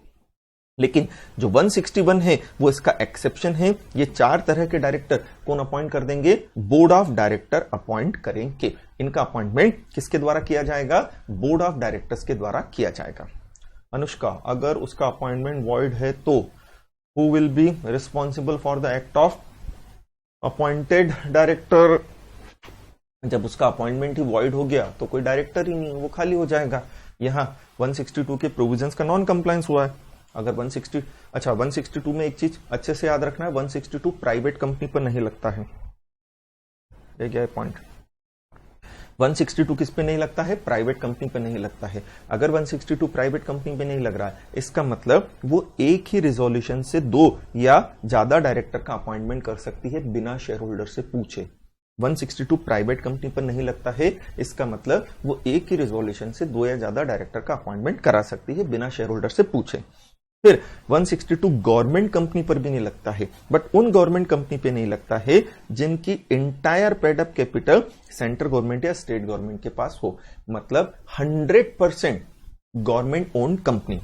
S1: लेकिन जो 161 है वो इसका एक्सेप्शन है, ये 4 तरह के डायरेक्टर कौन अपॉइंट कर देंगे, बोर्ड ऑफ डायरेक्टर अपॉइंट करेंगे। इनका अपॉइंटमेंट किसके द्वारा किया जाएगा, बोर्ड ऑफ डायरेक्टर्स के द्वारा किया जाएगा। अनुष्का, अगर उसका अपॉइंटमेंट वॉइड है तो who will be responsible for the act of appointed director. जब उसका अपॉइंटमेंट ही वॉइड हो गया तो कोई डायरेक्टर ही नहीं, वो खाली हो जाएगा। यहां 162 के प्रोविजंस का नॉन कंप्लायंस हुआ है। अगर 162 में एक चीज अच्छे से याद रखना है, 162 प्राइवेट कंपनी पर नहीं लगता है। ये क्या है पॉइंट, 162 किस पे नहीं लगता है, प्राइवेट कंपनी पे नहीं लगता है। अगर 162 प्राइवेट कंपनी पे नहीं लग रहा है, इसका मतलब वो एक ही रिजोल्यूशन से 2 या ज्यादा डायरेक्टर का अपॉइंटमेंट कर सकती है बिना शेयर होल्डर से पूछे। 162 प्राइवेट कंपनी पर नहीं लगता है, इसका मतलब वो एक ही रिजोल्यूशन से 2 या ज्यादा डायरेक्टर का अपॉइंटमेंट करा सकती है बिना शेयर होल्डर से पूछे। फिर 162 गवर्नमेंट कंपनी पर भी नहीं लगता है, बट उन गवर्नमेंट कंपनी पे नहीं लगता है जिनकी entire paid up capital central government या स्टेट गवर्नमेंट के पास हो। मतलब 100% government owned company,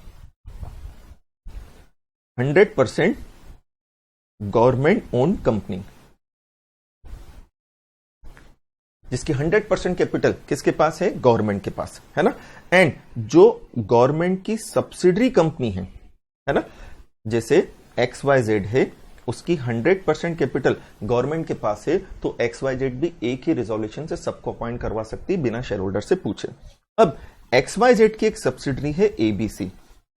S1: 100% government owned company जिसकी 100% कैपिटल किसके पास है, गवर्नमेंट के पास, है ना। एंड जो गवर्नमेंट की सब्सिडरी कंपनी है ना, जैसे XYZ है, उसकी 100% कैपिटल गवर्नमेंट के पास है, तो XYZ भी एक ही रिजोल्यूशन से सबको अपॉइंट करवा सकती है बिना शेयर होल्डर से पूछे। अब XYZ की एक सब्सिडरी है ABC,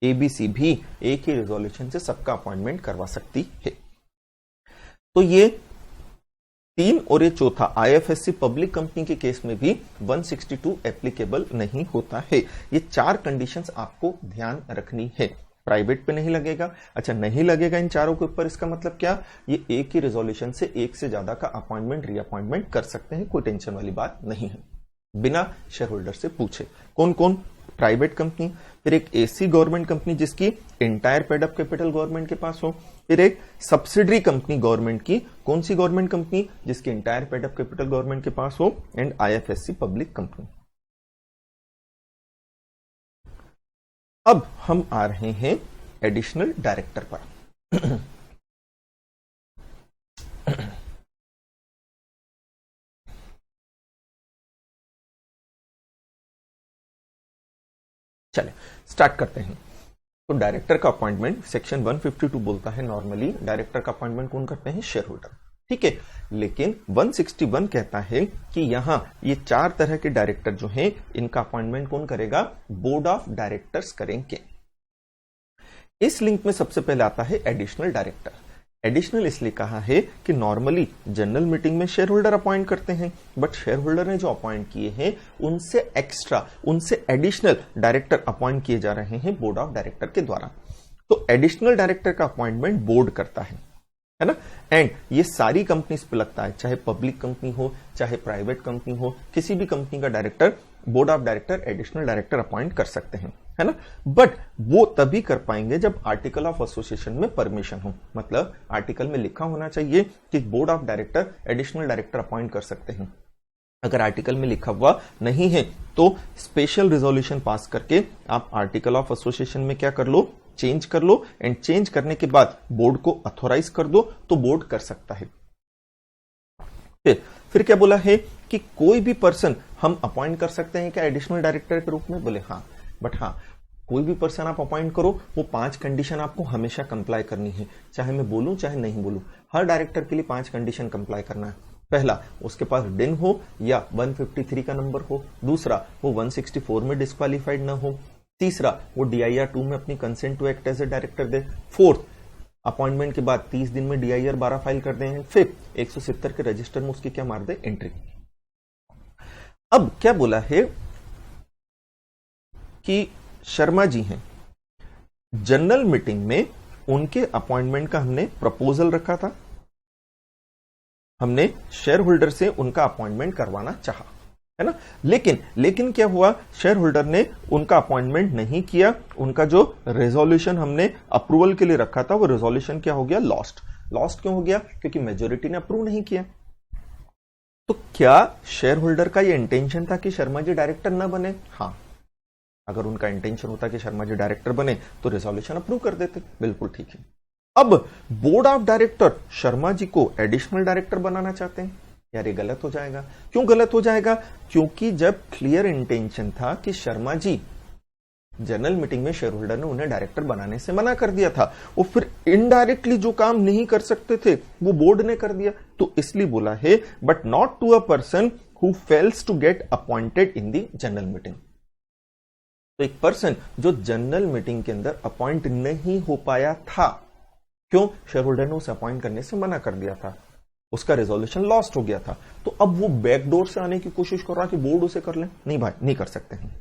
S1: ABC भी एक ही रिजोल्यूशन से सबका अपॉइंटमेंट करवा सकती है। तो ये 3 और ये चौथा IFSC पब्लिक कंपनी के केस में भी 162 एप्लीकेबल नहीं होता है। ये 4 कंडीशंस आपको ध्यान रखनी है। प्राइवेट पे नहीं लगेगा, अच्छा नहीं लगेगा इन चारों के ऊपर, इसका मतलब क्या, ये एक ही रिजोल्यूशन से एक से ज्यादा का अपॉइंटमेंट रीअपॉइंटमेंट कर सकते हैं, कोई टेंशन वाली बात नहीं है, बिना शेयर होल्डर से पूछे। कौन कौन, प्राइवेट कंपनी, फिर एक ऐसी गवर्नमेंट कंपनी जिसकी entire paid up capital government के पास हो, फिर एक सब्सिडरी कंपनी गवर्नमेंट की, कौन सी गवर्नमेंट कंपनी, जिसकी entire paid up capital government के पास हो, एंड IFSC पब्लिक कंपनी। अब हम आ रहे हैं एडिशनल डायरेक्टर पर। चले स्टार्ट करते हैं। तो डायरेक्टर का अपॉइंटमेंट सेक्शन 152 बोलता है नॉर्मली डायरेक्टर का अपॉइंटमेंट कौन करते हैं, शेयर होल्डर, ठीक है। लेकिन 161 कहता है कि यहां ये 4 तरह के डायरेक्टर जो हैं, इनका अपॉइंटमेंट कौन करेगा, बोर्ड ऑफ डायरेक्टर्स करेंगे। इस लिंक में सबसे पहले आता है एडिशनल डायरेक्टर। एडिशनल इसलिए कहा है कि नॉर्मली जनरल मीटिंग में शेयर होल्डर अपॉइंट करते हैं, बट शेयर होल्डर ने जो अपॉइंट किए हैं उनसे एक्स्ट्रा, उनसे एडिशनल डायरेक्टर अपॉइंट किए जा रहे हैं बोर्ड ऑफ डायरेक्टर के द्वारा। तो एडिशनल डायरेक्टर का अपॉइंटमेंट बोर्ड करता है ना। एंड ये सारी कंपनीज पे लगता है, चाहे पब्लिक कंपनी हो चाहे प्राइवेट कंपनी हो, किसी भी कंपनी का director, board of director additional director appoint कर सकते हैं, है ना। बट वो तभी कर पाएंगे जब आर्टिकल ऑफ एसोसिएशन में परमिशन हो, मतलब आर्टिकल में लिखा होना चाहिए कि board of director additional director appoint कर सकते हैं। अगर आर्टिकल में लिखा हुआ नहीं है तो स्पेशल रिजोल्यूशन पास करके आप आर्टिकल ऑफ एसोसिएशन में क्या कर लो, चेंज कर लो, एंड चेंज करने के बाद बोर्ड को अथोराइज कर दो तो बोर्ड कर सकता है। फिर क्या बोला है कि कोई भी पर्सन हम अपॉइंट कर सकते हैं क्या एडिशनल डायरेक्टर के रूप में, बोले हाँ, बट हाँ कोई भी पर्सन आप अपॉइंट करो, वो 5 कंडीशन आपको हमेशा कंप्लाई करनी है, चाहे मैं बोलूं चाहे नहीं बोलूं, हर डायरेक्टर के लिए 5 कंडीशन कंप्लाई करना है। पहला, उसके पास डिन हो या 153 का नंबर हो। दूसरा, वो 164 में डिस्क्वालीफाइड ना हो। तीसरा, वो DIR 2 में अपनी consent to act as a director दे। फोर्थ, अपॉइंटमेंट के बाद 30 दिन में DIR 12 फाइल कर दें। फिफ्थ, 170 के रजिस्टर में उसकी क्या मार दे, एंट्री। अब क्या बोला है कि शर्मा जी हैं, जनरल मीटिंग में उनके अपॉइंटमेंट का हमने प्रपोजल रखा था, हमने शेयर होल्डर से उनका अपॉइंटमेंट करवाना चाहा, है ना। लेकिन क्या हुआ, शेयर होल्डर ने उनका अपॉइंटमेंट नहीं किया, उनका जो रेजोल्यूशन हमने अप्रूवल के लिए रखा था वो रेजोल्यूशन क्या हो गया, लॉस्ट क्यों हो गया, क्योंकि मेजोरिटी ने अप्रूव नहीं किया। तो क्या शेयर होल्डर का ये इंटेंशन था कि शर्मा जी डायरेक्टर ना बने? हाँ, अगर उनका इंटेंशन होता कि शर्मा जी डायरेक्टर बने तो रेजोल्यूशन अप्रूव कर देते, बिल्कुल ठीक है। अब board of director Sharma ji को एडिशनल डायरेक्टर बनाना चाहते हैं। यार ये गलत हो जाएगा। क्यों गलत हो जाएगा? क्योंकि जब क्लियर इंटेंशन था कि शर्मा जी, जनरल मीटिंग में शेयर होल्डर ने उन्हें डायरेक्टर बनाने से मना कर दिया था, वो फिर इनडायरेक्टली जो काम नहीं कर सकते थे वो बोर्ड ने कर दिया। तो इसलिए बोला है but not to a person who fails to get appointed in the general meeting. तो एक पर्सन जो जनरल मीटिंग के अंदर अपॉइंट नहीं हो पाया था, क्यों? शेयर होल्डर ने उसे अपॉइंट करने से मना कर दिया था, उसका रेजोल्यूशन लॉस्ट हो गया था। तो अब वो बैकडोर से आने की कोशिश कर रहा कि बोर्ड उसे कर ले, नहीं भाई नहीं कर सकते हैं।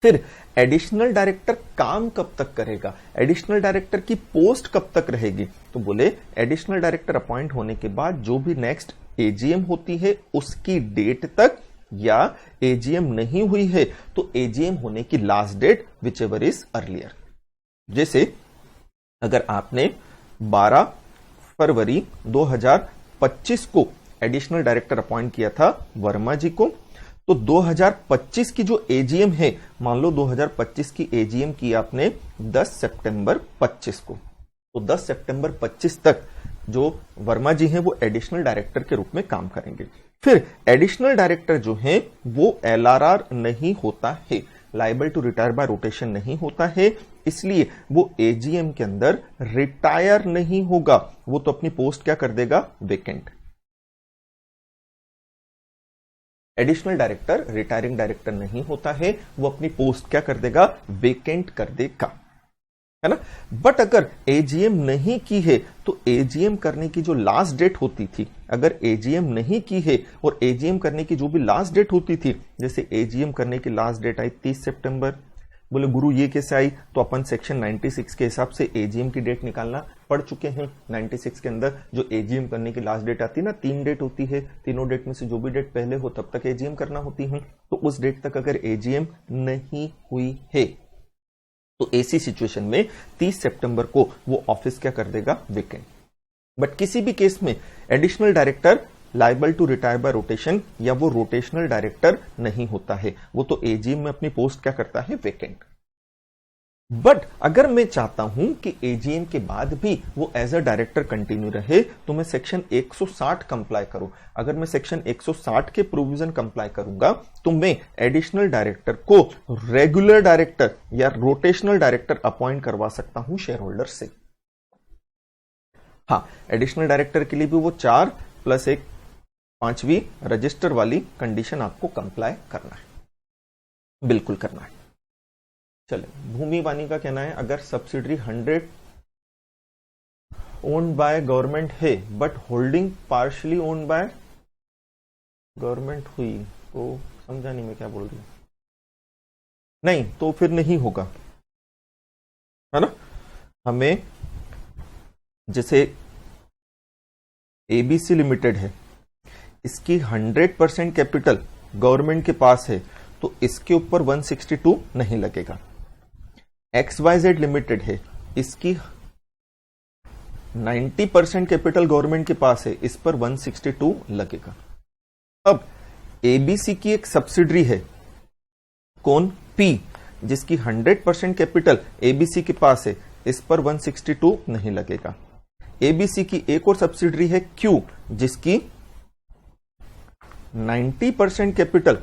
S1: फिर एडिशनल डायरेक्टर काम कब तक करेगा, एडिशनल डायरेक्टर की पोस्ट कब तक रहेगी? तो बोले एडिशनल डायरेक्टर अपॉइंट होने के बाद जो भी नेक्स्ट एजीएम होती है उसकी डेट तक, या एजीएम नहीं हुई है तो एजीएम होने की last date whichever is earlier. जैसे अगर आपने 12 फरवरी 2025 को एडिशनल डायरेक्टर अपॉइंट किया था वर्मा जी को, तो 2025 की जो एजीएम है, मान लो 2025 की एजीएम की आपने 10 सितंबर 25 को, तो 10 सितंबर 25 तक जो वर्मा जी हैं वो एडिशनल डायरेक्टर के रूप में काम करेंगे। फिर एडिशनल डायरेक्टर जो है वो एलआरआर नहीं होता है, liable to retire by rotation नहीं होता है, इसलिए वो एजीएम के अंदर रिटायर नहीं होगा, वो तो अपनी पोस्ट क्या कर देगा, vacant. Additional director retiring director नहीं होता है, वो अपनी पोस्ट क्या कर देगा, वेकेंट कर देगा, है ना। बट अगर एजीएम नहीं की है तो एजीएम करने की जो लास्ट डेट होती थी, अगर एजीएम नहीं की है और एजीएम करने की जो भी लास्ट डेट होती थी, जैसे एजीएम करने की लास्ट डेट आई 30 सितंबर, बोले गुरु ये कैसे आई, तो अपन सेक्शन 96 के हिसाब से एजीएम की डेट निकालना पढ़ चुके हैं। 96 के अंदर जो एजीएम करने की लास्ट डेट आती है ना, 3 डेट होती है, तीनों डेट में से जो भी डेट पहले हो तब तक एजीएम करना होती है। तो उस डेट तक अगर एजीएम नहीं हुई है तो ऐसी सिचुएशन में 30 सितंबर को वो ऑफिस क्या कर देगा, वेकेंट। बट किसी भी केस में additional director liable to retire by rotation, या वो रोटेशनल डायरेक्टर नहीं होता है, वो तो एजीएम में अपनी पोस्ट क्या करता है, वेकेंट। बट अगर मैं चाहता हूं कि एजीएम के बाद भी वो एज अ डायरेक्टर कंटिन्यू रहे तो मैं सेक्शन 160 कंप्लाई करूं। अगर मैं सेक्शन 160 के प्रोविजन कंप्लाई करूंगा तो मैं एडिशनल डायरेक्टर को रेगुलर डायरेक्टर या रोटेशनल डायरेक्टर अपॉइंट करवा सकता हूं शेयर होल्डर से। हाँ, एडिशनल डायरेक्टर के लिए भी वो 4 + 1 5वीं रजिस्टर वाली कंडीशन आपको कंप्लाई करना है, बिल्कुल करना है। चले, भूमि वानी का कहना है अगर सब्सिडरी 100 ओन्ड बाय गवर्नमेंट है but holding partially owned by government हुई, तो समझा नहीं मैं क्या बोल रही हूं, नहीं तो फिर नहीं होगा, है ना। हमें जैसे एबीसी लिमिटेड है, इसकी 100% कैपिटल गवर्नमेंट के पास है तो इसके ऊपर 162 नहीं लगेगा। XYZ लिमिटेड है, इसकी 90% कैपिटल गवर्नमेंट के पास है, इस पर 162 लगेगा। अब एबीसी की एक सब्सिडरी है, कौन, P, जिसकी 100% कैपिटल एबीसी के पास है, इस पर 162 नहीं लगेगा। एबीसी की एक और सब्सिडरी है Q, जिसकी 90% कैपिटल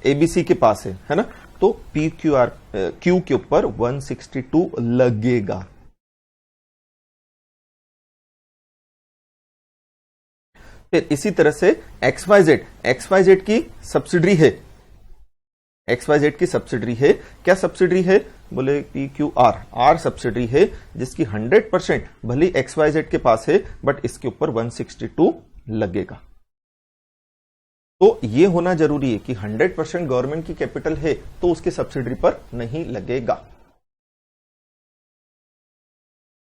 S1: एबीसी के पास है ना, तो क्यू के ऊपर 162 लगेगा। फिर इसी तरह से XYZ की सब्सिडरी है, XYZ की सब्सिडरी है, क्या सब्सिडरी है, बोले PQR, R सब्सिडरी है, जिसकी 100% भले XYZ के पास है बट इसके ऊपर 162 लगेगा। तो ये होना जरूरी है कि 100% गवर्नमेंट की कैपिटल है तो उसके सब्सिडरी पर नहीं लगेगा।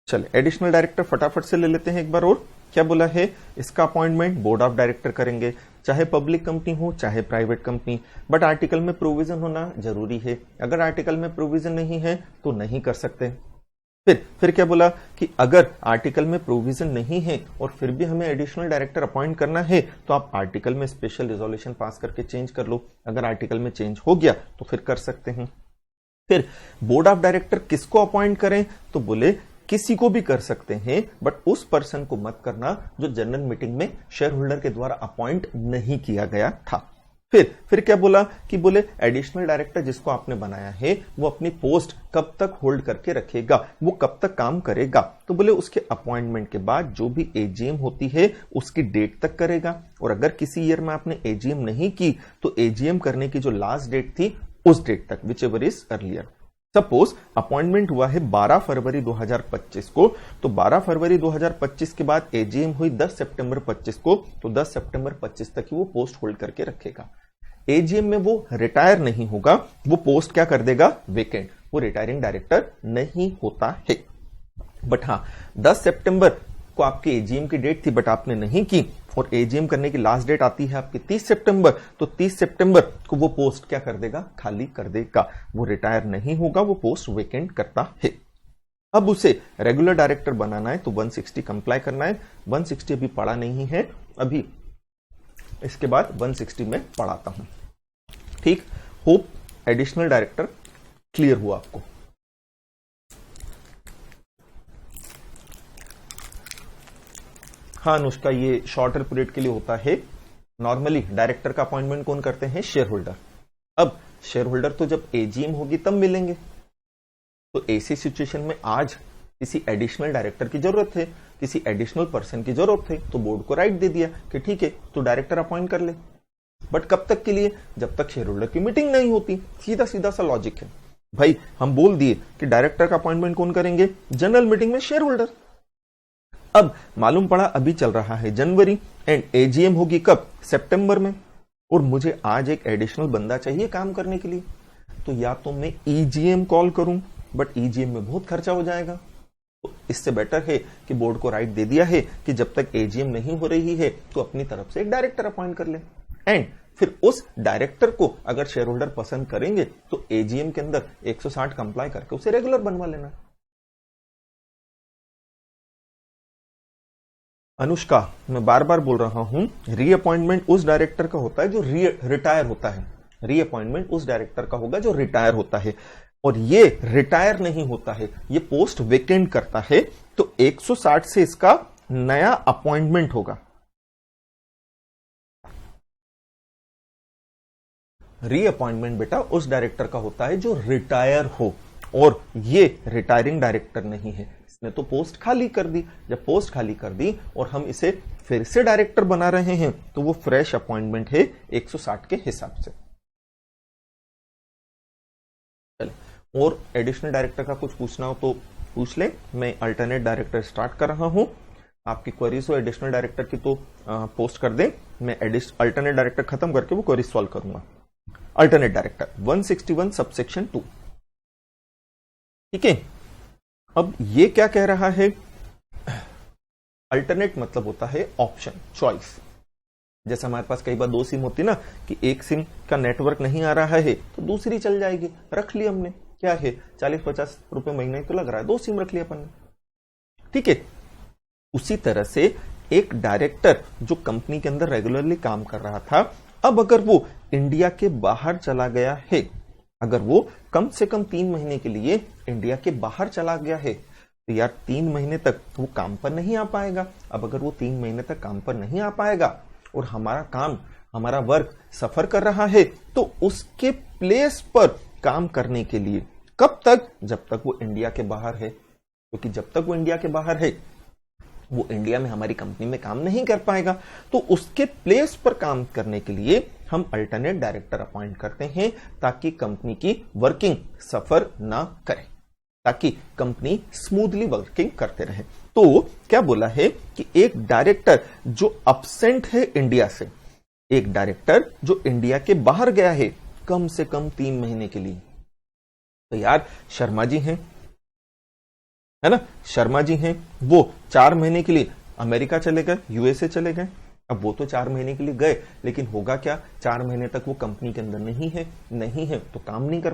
S1: चले, एडिशनल डायरेक्टर फटाफट से ले लेते हैं एक बार और। क्या बोला है, इसका अपॉइंटमेंट बोर्ड ऑफ डायरेक्टर करेंगे। चाहे पब्लिक कंपनी हो चाहे प्राइवेट कंपनी, बट आर्टिकल में प्रोविजन होना जरूरी है। अगर आर्टिकल में प्रोविजन नहीं है तो नहीं कर सकते। फिर क्या बोला कि अगर आर्टिकल में प्रोविजन नहीं है और फिर भी हमें एडिशनल डायरेक्टर अपॉइंट करना है तो आप आर्टिकल में स्पेशल रिजोल्यूशन पास करके चेंज कर लो। अगर आर्टिकल में चेंज हो गया तो फिर कर सकते हैं। फिर बोर्ड ऑफ डायरेक्टर किसको अपॉइंट करें, तो बोले किसी को भी कर सकते हैं, बट उस पर्सन को मत करना जो जनरल मीटिंग में शेयर होल्डर के द्वारा अपॉइंट नहीं किया गया था। फिर क्या बोला कि बोले एडिशनल डायरेक्टर जिसको आपने बनाया है वो अपनी पोस्ट कब तक होल्ड करके रखेगा, वो कब तक काम करेगा, तो बोले उसके अपॉइंटमेंट के बाद जो भी एजीएम होती है उसकी डेट तक करेगा। और अगर किसी ईयर में आपने एजीएम नहीं की तो एजीएम करने की जो लास्ट डेट थी उस डेट तक, which ever is earlier. Suppose appointment हुआ है 12 फरवरी 2025 को, तो 12 फरवरी 2025 के बाद एजीएम हुई 10 सितंबर 25 को, तो 10 सितंबर 25 तक ही वो पोस्ट होल्ड करके रखेगा। एजीएम में वो रिटायर नहीं होगा, वो पोस्ट क्या कर देगा, वेकेंट, वो रिटायरिंग डायरेक्टर नहीं होता है। बट हाँ, 10 सितंबर को आपकी एजीएम की डेट थी बट आपने नहीं की और एजीएम करने की लास्ट डेट आती है आपकी 30 सितंबर, तो 30 सितंबर को वो पोस्ट क्या कर देगा, खाली कर देगा। वो रिटायर नहीं होगा, वो पोस्ट वेकेंट करता है। अब उसे रेगुलर डायरेक्टर बनाना है तो 160 कंप्लाई करना है। 160 अभी पढ़ा नहीं है, अभी इसके बाद 160 में पढ़ाता हूं। ठीक, होप एडिशनल डायरेक्टर क्लियर हुआ आपको। हाँ अनुष्का, ये शॉर्टर पीरियड के लिए होता है। नॉर्मली डायरेक्टर का अपॉइंटमेंट कौन करते हैं, शेयर होल्डर। अब शेयर होल्डर तो जब एजीएम होगी तब मिलेंगे, तो ऐसी सिचुएशन में आज किसी एडिशनल डायरेक्टर की जरूरत है, किसी एडिशनल पर्सन की जरूरत है, तो बोर्ड को राइट दे दिया कि ठीक है तो डायरेक्टर अपॉइंट कर ले। बट कब तक के लिए, जब तक शेयर होल्डर की मीटिंग नहीं होती। सीधा सीधा सा लॉजिक है भाई। हम बोल दिए कि डायरेक्टर का अपॉइंटमेंट कौन करेंगे, जनरल मीटिंग में शेयर होल्डर। अब मालूम पड़ा अभी चल रहा है जनवरी एंड एजीएम होगी कब, सितंबर में, और मुझे आज एक एडिशनल बंदा चाहिए काम करने के लिए, तो या तो मैं ईजीएम कॉल करूं, बट ईजीएम में बहुत खर्चा हो जाएगा। तो इससे बेटर है कि बोर्ड को राइट दे दिया है कि जब तक एजीएम नहीं हो रही है तो अपनी तरफ से एक डायरेक्टर अपॉइंट कर ले, एंड फिर उस डायरेक्टर को अगर शेयर होल्डर पसंद करेंगे तो एजीएम के अंदर 160 कंप्लाई करके उसे रेगुलर बनवा लेना। अनुष्का, मैं बार बार बोल रहा हूं, रीअपॉइंटमेंट उस डायरेक्टर का होता है जो रिटायर होता है। रीअपॉइंटमेंट उस डायरेक्टर का होगा जो रिटायर होता है, और ये रिटायर नहीं होता है, ये पोस्ट वेकेंट करता है। तो 160 से इसका नया अपॉइंटमेंट होगा। रीअपॉइंटमेंट बेटा उस डायरेक्टर का होता है जो रिटायर हो, और ये रिटायरिंग डायरेक्टर नहीं है, इसने तो पोस्ट खाली कर दी। जब पोस्ट खाली कर दी और हम इसे फिर से डायरेक्टर बना रहे हैं तो वो फ्रेश अपॉइंटमेंट है 160 के हिसाब से। चले, और एडिशनल डायरेक्टर का कुछ पूछना हो तो पूछ ले। मैं अल्टरनेट डायरेक्टर स्टार्ट कर रहा हूं। आपकी क्वेरीज हो एडिशनल डायरेक्टर की तो पोस्ट कर दें, मैं अल्टरनेट डायरेक्टर खत्म करके वो क्वेरी सॉल्व करूंगा। अल्टरनेट डायरेक्टर 161 सबसेक्शन 2, ठीक है। अब ये क्या कह रहा है, अल्टरनेट मतलब होता है ऑप्शन, चॉइस। जैसे हमारे पास कई बार दो सिम होती ना, कि एक सिम का नेटवर्क नहीं आ रहा है तो दूसरी चल जाएगी, रख ली हमने, क्या है 40-50 रुपए महीने तो लग रहा है, दो सिम रख लिया अपन ने, ठीक है। उसी तरह से एक डायरेक्टर जो कंपनी के अंदर रेगुलरली काम कर रहा था, अब अगर वो इंडिया के बाहर चला गया है, अगर वो कम से कम 3 महीने के लिए इंडिया के बाहर चला गया है, तो यार 3 महीने तक वो काम पर नहीं आ पाएगा। अब अगर वो 3 महीने तक काम पर नहीं आ पाएगा और हमारा काम, हमारा वर्क सफर कर रहा है, तो उसके प्लेस पर काम करने के लिए कब तक, जब तक वो इंडिया के बाहर है, क्योंकि जब तक वो इंडिया के बाहर है वो इंडिया में हमारी कंपनी में काम नहीं कर पाएगा। तो उसके प्लेस पर काम करने के लिए हम अल्टरनेट डायरेक्टर अपॉइंट करते हैं, ताकि कंपनी की वर्किंग सफर ना करे, ताकि कंपनी स्मूथली वर्किंग करते रहे। तो क्या बोला है कि एक डायरेक्टर जो अब्सेंट है इंडिया से, एक डायरेक्टर जो इंडिया के बाहर गया है कम से कम 3 महीने के लिए, तो यार शर्मा जी हैं, है ना, शर्मा जी हैं, वो 4 महीने के लिए अमेरिका चले गए, यूएसए चले गए, अब वो तो 4 महीने के लिए गए, लेकिन होगा क्या, 4 महीने तक वो कंपनी के अंदर नहीं है तो काम नहीं कर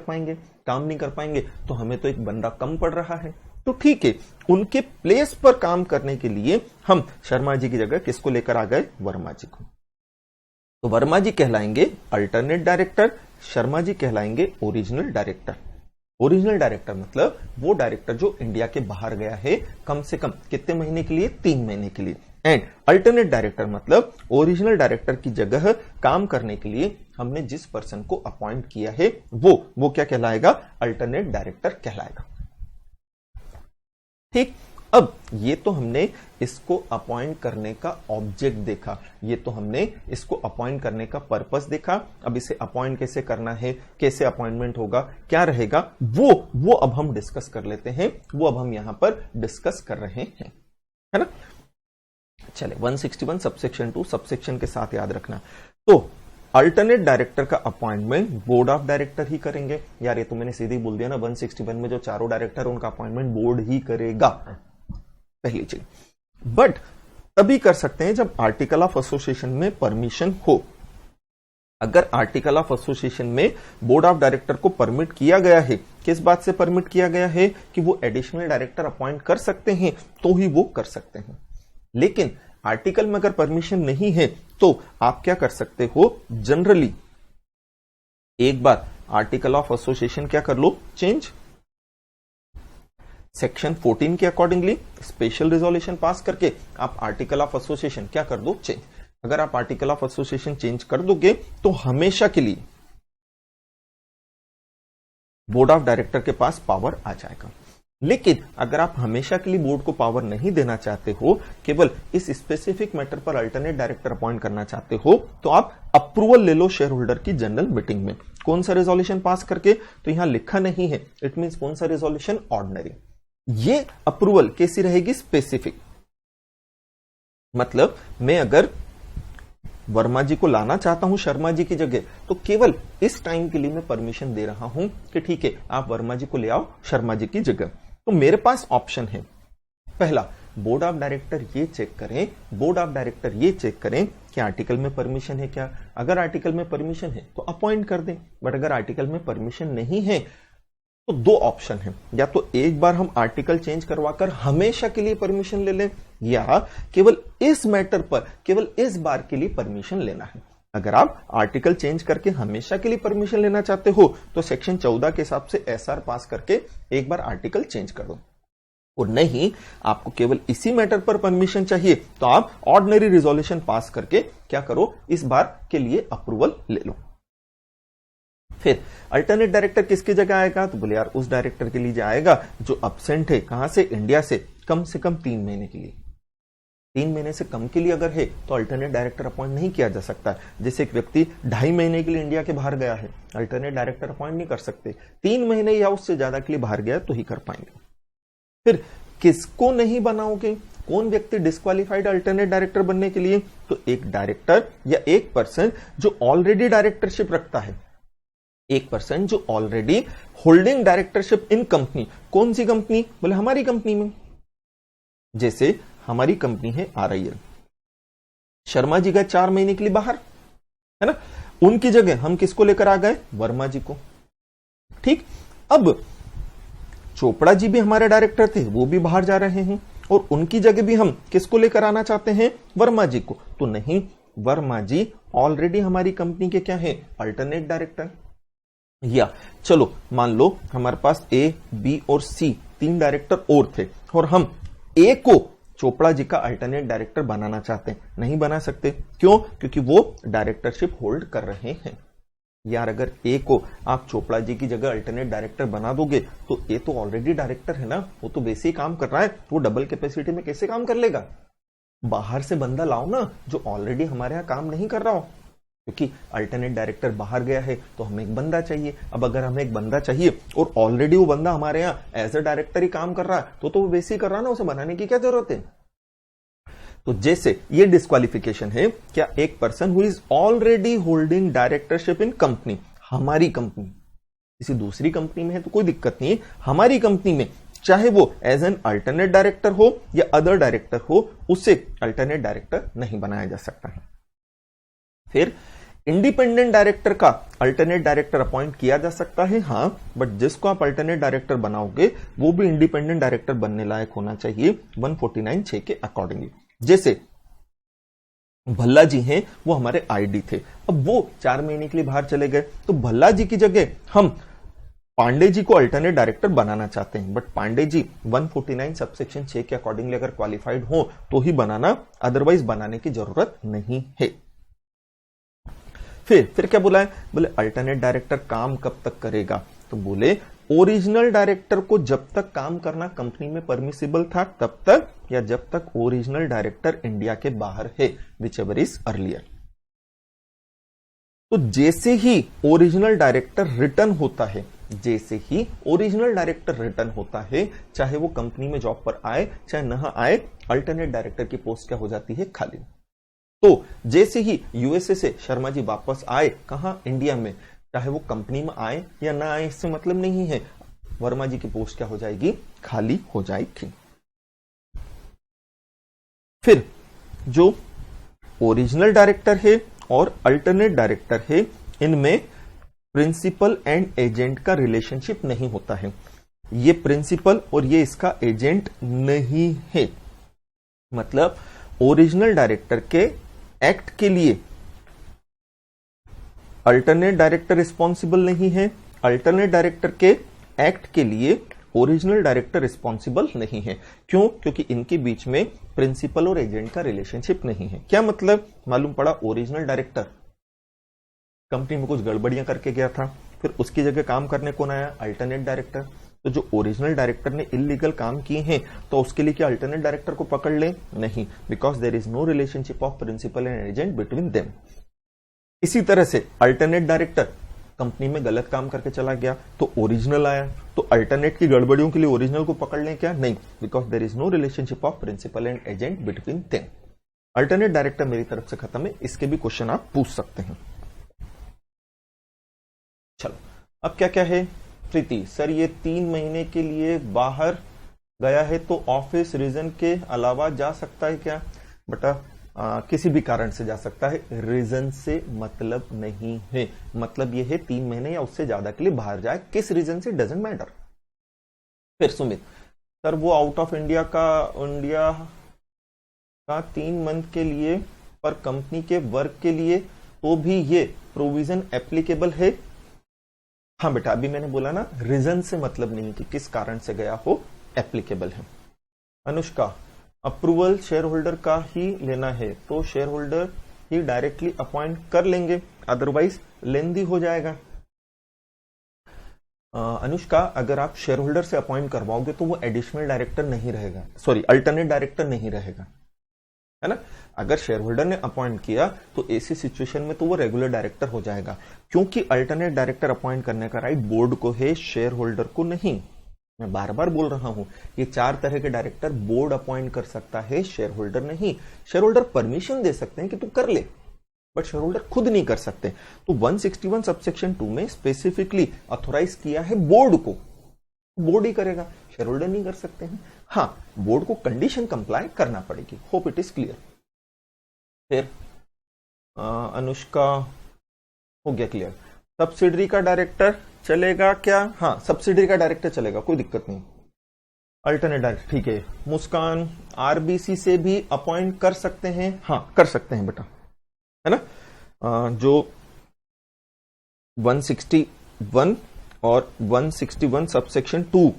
S1: पाएंगे तो हमें तो एक बंदा कम पड़ रहा है। तो ठीक है, उनके प्लेस पर काम करने के लिए हम शर्मा जी की जगह किसको लेकर आ गए, वर्मा जी को। तो वर्मा जी कहलाएंगे अल्टरनेट डायरेक्टर, शर्मा जी कहलाएंगे ओरिजिनल डायरेक्टर। ओरिजिनल डायरेक्टर मतलब वो डायरेक्टर जो इंडिया के बाहर गया है कम से कम कितने महीने के लिए, 3 महीने के लिए। एंड अल्टरनेट डायरेक्टर मतलब ओरिजिनल डायरेक्टर की जगह काम करने के लिए हमने जिस पर्सन को अपॉइंट किया है वो क्या कहलाएगा, अल्टरनेट डायरेक्टर कहलाएगा। ठीक, अब ये तो हमने इसको अपॉइंट करने का ऑब्जेक्ट देखा, ये तो हमने इसको अपॉइंट करने का पर्पस देखा। अब इसे अपॉइंट कैसे करना है, कैसे अपॉइंटमेंट होगा, क्या रहेगा, वो अब हम डिस्कस कर लेते हैं, वो अब हम यहां पर डिस्कस कर रहे हैं, है ना। चले 161 सबसेक्शन 2 सबसेक्शन के साथ याद रखना। तो अल्टरनेट डायरेक्टर का अपॉइंटमेंट बोर्ड ऑफ डायरेक्टर ही करेंगे। यार ये तो मैंने सीधे बोल दिया ना, 161 में जो चारों डायरेक्टर उनका अपॉइंटमेंट बोर्ड ही करेगा, पहली चीज। बट तभी कर सकते हैं जब आर्टिकल ऑफ एसोसिएशन में परमिशन हो। अगर आर्टिकल ऑफ एसोसिएशन में बोर्ड ऑफ डायरेक्टर को परमिट किया गया है, किस बात से परमिट किया गया है कि वो एडिशनल डायरेक्टर अपॉइंट कर सकते हैं, तो ही वो कर सकते हैं। लेकिन आर्टिकल में अगर परमिशन नहीं है तो आप क्या कर सकते हो, जनरली एक बार आर्टिकल ऑफ एसोसिएशन क्या कर लो, चेंज। सेक्शन 14 के अकॉर्डिंगली स्पेशल रिजोल्यूशन पास करके आप आर्टिकल ऑफ एसोसिएशन क्या कर दो, चेंज। अगर आप आर्टिकल ऑफ एसोसिएशन चेंज कर दोगे तो हमेशा के लिए बोर्ड ऑफ डायरेक्टर के पास पावर आ जाएगा। लेकिन अगर आप हमेशा के लिए बोर्ड को पावर नहीं देना चाहते हो, केवल इस स्पेसिफिक मैटर पर अल्टरनेट डायरेक्टर अपॉइंट करना चाहते हो, तो आप अप्रूवल ले लो शेयर होल्डर की जनरल मीटिंग में। कौन सा रेजोल्यूशन पास करके, तो यहां लिखा नहीं है, इट मींस कौन सा रेजोल्यूशन, ऑर्डिनरी। ये अप्रूवल कैसी रहेगी, स्पेसिफिक। मतलब मैं अगर वर्मा जी को लाना चाहता हूं शर्मा जी की जगह, तो केवल इस टाइम के लिए मैं परमिशन दे रहा हूं कि ठीक है आप वर्मा जी को ले आओ शर्मा जी की जगह। तो मेरे पास ऑप्शन है, पहला बोर्ड ऑफ डायरेक्टर ये चेक करें कि आर्टिकल में परमिशन है क्या। अगर आर्टिकल में परमिशन है तो अपॉइंट कर दें, बट अगर आर्टिकल में परमिशन नहीं है तो 2 ऑप्शन है, या तो एक बार हम आर्टिकल चेंज करवाकर हमेशा के लिए परमिशन ले लें, या केवल इस मैटर पर केवल इस बार के लिए परमिशन लेना है। अगर आप आर्टिकल चेंज करके हमेशा के लिए परमिशन लेना चाहते हो तो सेक्शन 14 के हिसाब से एसआर पास करके एक बार आर्टिकल चेंज कर दो, और नहीं आपको केवल इसी मैटर पर परमिशन चाहिए तो आप ऑर्डिनरी रिजोल्यूशन पास करके क्या करो, इस बार के लिए अप्रूवल ले लो। फिर अल्टरनेट डायरेक्टर किसकी जगह आएगा, तो बोले यार उस डायरेक्टर के लिए आएगा जो एब्सेंट है, कहां से, इंडिया से कम 3 महीने के लिए। 3 महीने से कम के लिए अगर है तो अल्टरनेट डायरेक्टर अपॉइंट नहीं किया जा सकता। जैसे एक व्यक्ति 2.5 महीने के लिए इंडिया के बाहर गया है, अल्टरनेट डायरेक्टर अपॉइंट नहीं कर सकते। 3 महीने या उससे ज्यादा के लिए बाहर गया तो ही कर पाएंगे। फिर किसको नहीं बनाओगे, कौन व्यक्ति डिस्क्वालिफाइड अल्टरनेट डायरेक्टर बनने के लिए, तो एक डायरेक्टर या एक पर्सन जो ऑलरेडी डायरेक्टरशिप रखता है, एक पर्सन जो ऑलरेडी होल्डिंग डायरेक्टरशिप इन कंपनी। कौन सी कंपनी, बोले हमारी कंपनी में। जैसे हमारी कंपनी है RIL, शर्मा जी गए 4 महीने के लिए बाहर, है ना, उनकी जगह हम किसको लेकर आ गए, वर्मा जी को। ठीक, अब चोपड़ा जी भी हमारे डायरेक्टर थे, वो भी बाहर जा रहे हैं, और उनकी जगह भी हम किसको लेकर आना चाहते हैं, वर्मा जी को। तो नहीं, वर्मा जी ऑलरेडी हमारी कंपनी के क्या है, अल्टरनेट डायरेक्टर। या चलो मान लो हमारे पास A, B और C 3 डायरेक्टर और थे, और हम A को चोपड़ा जी का अल्टरनेट डायरेक्टर बनाना चाहते हैं, नहीं बना सकते। क्यों, क्योंकि वो डायरेक्टरशिप होल्ड कर रहे हैं। यार अगर A को आप चोपड़ा जी की जगह अल्टरनेट डायरेक्टर बना दोगे तो A तो ऑलरेडी डायरेक्टर है ना, वो तो वैसे ही काम कर रहा है, वो डबल कैपेसिटी में कैसे काम कर लेगा। बाहर से बंदा लाओ ना जो ऑलरेडी हमारे यहां काम नहीं कर रहा हो, क्योंकि अल्टरनेट डायरेक्टर बाहर गया है तो हमें एक बंदा चाहिए। अब अगर हमें एक बंदा चाहिए और ऑलरेडी वो बंदा हमारे यहाँ एज ए डायरेक्टर ही काम कर रहा है तो वो वैसे ही कर रहा है ना, उसे बनाने की क्या जरूरत है। तो जैसे ये डिस्क्वालिफिकेशन है, क्या एक person who is already holding directorship in company, हमारी कंपनी, किसी दूसरी कंपनी में है तो कोई दिक्कत नहीं है, हमारी कंपनी में चाहे वो एज एन अल्टरनेट डायरेक्टर हो या अदर डायरेक्टर हो, उसे अल्टरनेट डायरेक्टर नहीं बनाया जा सकता है। फिर इंडिपेंडेंट डायरेक्टर का अल्टरनेट डायरेक्टर अपॉइंट किया जा सकता है, हां, बट जिसको आप अल्टरनेट डायरेक्टर बनाओगे वो भी इंडिपेंडेंट डायरेक्टर बनने लायक होना चाहिए 149(6) के अकॉर्डिंगली। जैसे भल्ला जी हैं, वो हमारे आईडी थे, अब वो 4 महीने के लिए बाहर चले गए, तो भल्ला जी की जगह हम पांडे जी को अल्टरनेट डायरेक्टर बनाना चाहते हैं, बट पांडे जी 149 सबसेक्शन 6 के अकॉर्डिंगली अगर क्वालिफाइड हो तो ही बनाना, अदरवाइज बनाने की जरूरत नहीं है। फिर क्या बोला है, बोले अल्टरनेट डायरेक्टर काम कब तक करेगा, तो बोले ओरिजिनल डायरेक्टर को जब तक काम करना कंपनी में परमिसिबल था तब तक, या जब तक ओरिजिनल डायरेक्टर इंडिया के बाहर है, विच एवर इज अर्लियर। तो जैसे ही ओरिजिनल डायरेक्टर रिटर्न होता है, जैसे ही ओरिजिनल डायरेक्टर रिटर्न होता है, चाहे वो कंपनी में जॉब पर आए चाहे न आए, अल्टरनेट डायरेक्टर की पोस्ट क्या हो जाती है, खाली। तो जैसे ही यूएसए से शर्मा जी वापस आए, कहां, इंडिया में, चाहे वो कंपनी में आए या ना आए, इससे मतलब नहीं है, वर्मा जी की पोस्ट क्या हो जाएगी, खाली हो जाएगी। फिर जो ओरिजिनल डायरेक्टर है और अल्टरनेट डायरेक्टर है, इनमें प्रिंसिपल एंड एजेंट का रिलेशनशिप नहीं होता है। ये प्रिंसिपल और ये इसका एजेंट नहीं है, मतलब ओरिजिनल डायरेक्टर के एक्ट के लिए अल्टरनेट डायरेक्टर रिस्पॉन्सिबल नहीं है, अल्टरनेट डायरेक्टर के एक्ट के लिए ओरिजिनल डायरेक्टर रिस्पॉन्सिबल नहीं है। क्यों? क्योंकि इनके बीच में प्रिंसिपल और एजेंट का रिलेशनशिप नहीं है। क्या मतलब, मालूम पड़ा ओरिजिनल डायरेक्टर कंपनी में कुछ गड़बड़ियां करके गया था, फिर उसकी जगह काम करने कौन आया, अल्टरनेट डायरेक्टर। तो जो ओरिजिनल डायरेक्टर ने इलीगल काम किए हैं, तो उसके लिए क्या अल्टरनेट डायरेक्टर को पकड़ ले, नहीं, because there is no relationship of principal and agent between them. इसी तरह से अल्टरनेट डायरेक्टर कंपनी में गलत काम करके चला गया, तो ओरिजिनल आया, तो अल्टरनेट की गड़बड़ियों के लिए ओरिजिनल को पकड़ लें क्या, नहीं, because there is no relationship of principal and agent between them. Alternate director मेरी तरफ से खत्म है, इसके भी क्वेश्चन आप पूछ सकते हैं। चलो, अब क्या क्या है, प्रीति सर ये 3 महीने के लिए बाहर गया है, तो ऑफिस रीजन के अलावा जा सकता है क्या, बेटा किसी भी कारण से जा सकता है, रीजन से मतलब नहीं है, मतलब ये है 3 महीने या उससे ज्यादा के लिए बाहर जाए, किस रीजन से डजंट मैटर। फिर सुमित सर वो आउट ऑफ इंडिया का 3 मंथ के लिए पर कंपनी के वर्क के लिए, तो भी ये प्रोविजन एप्लीकेबल है। हाँ बेटा, अभी मैंने बोला ना, रीजन से मतलब नहीं कि किस कारण से गया हो, एप्लीकेबल है। अनुष्का अप्रूवल शेयर होल्डर का ही लेना है, तो शेयर होल्डर ही डायरेक्टली अपॉइंट कर लेंगे, अदरवाइज लेंदी हो जाएगा। अनुष्का अगर आप शेयर होल्डर से अपॉइंट करवाओगे तो वो एडिशनल डायरेक्टर नहीं रहेगा, सॉरी अल्टरनेट डायरेक्टर नहीं रहेगा, है ना। अगर शेयर होल्डर ने अपॉइंट किया तो ऐसी सिचुएशन में तो वो रेगुलर डायरेक्टर हो जाएगा, क्योंकि अल्टरनेट डायरेक्टर अपॉइंट करने का राइट बोर्ड को है, शेयर होल्डर को नहीं। मैं बार बार बोल रहा हूं, ये 4 तरह के डायरेक्टर बोर्ड अपॉइंट कर सकता है, शेयर होल्डर नहीं। शेयर होल्डर परमिशन दे सकते हैं कि तू कर ले, बट शेयर होल्डर खुद नहीं कर सकते। तो 161 सबसेक्शन 2 में स्पेसिफिकली ऑथोराइज किया है बोर्ड को, बोर्ड ही करेगा, शेयर होल्डर नहीं कर सकते हैं। हाँ, बोर्ड को कंडीशन कंप्लाई करना पड़ेगी। Hope it is clear. फिर अनुष्का हो गया क्लियर। सब्सिडरी का डायरेक्टर चलेगा क्या? हाँ, सब्सिडरी का डायरेक्टर चलेगा, कोई दिक्कत नहीं। अल्टरनेट डायरेक्टर ठीक है। मुस्कान आरबीसी से भी अपॉइंट कर सकते हैं? हाँ कर सकते हैं बेटा, है ना। जो 161 और 161 सबसेक्शन 2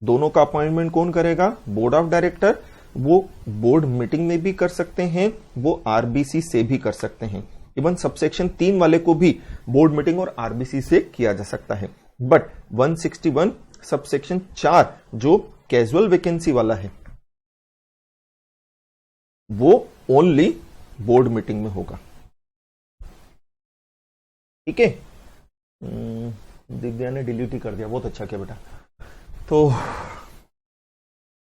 S1: दोनों का अपॉइंटमेंट कौन करेगा? Board of director. वो बोर्ड मीटिंग में भी कर सकते हैं, वो आरबीसी से भी कर सकते हैं। इवन सबसेक्शन 3 वाले को भी बोर्ड मीटिंग और आरबीसी से किया जा सकता है। बट 161 सबसेक्शन 4 जो कैजुअल वैकेंसी वाला है, वो ओनली बोर्ड मीटिंग में होगा। ठीक है, दिव्या ने डिलीट ही कर दिया, बहुत अच्छा किया बेटा। तो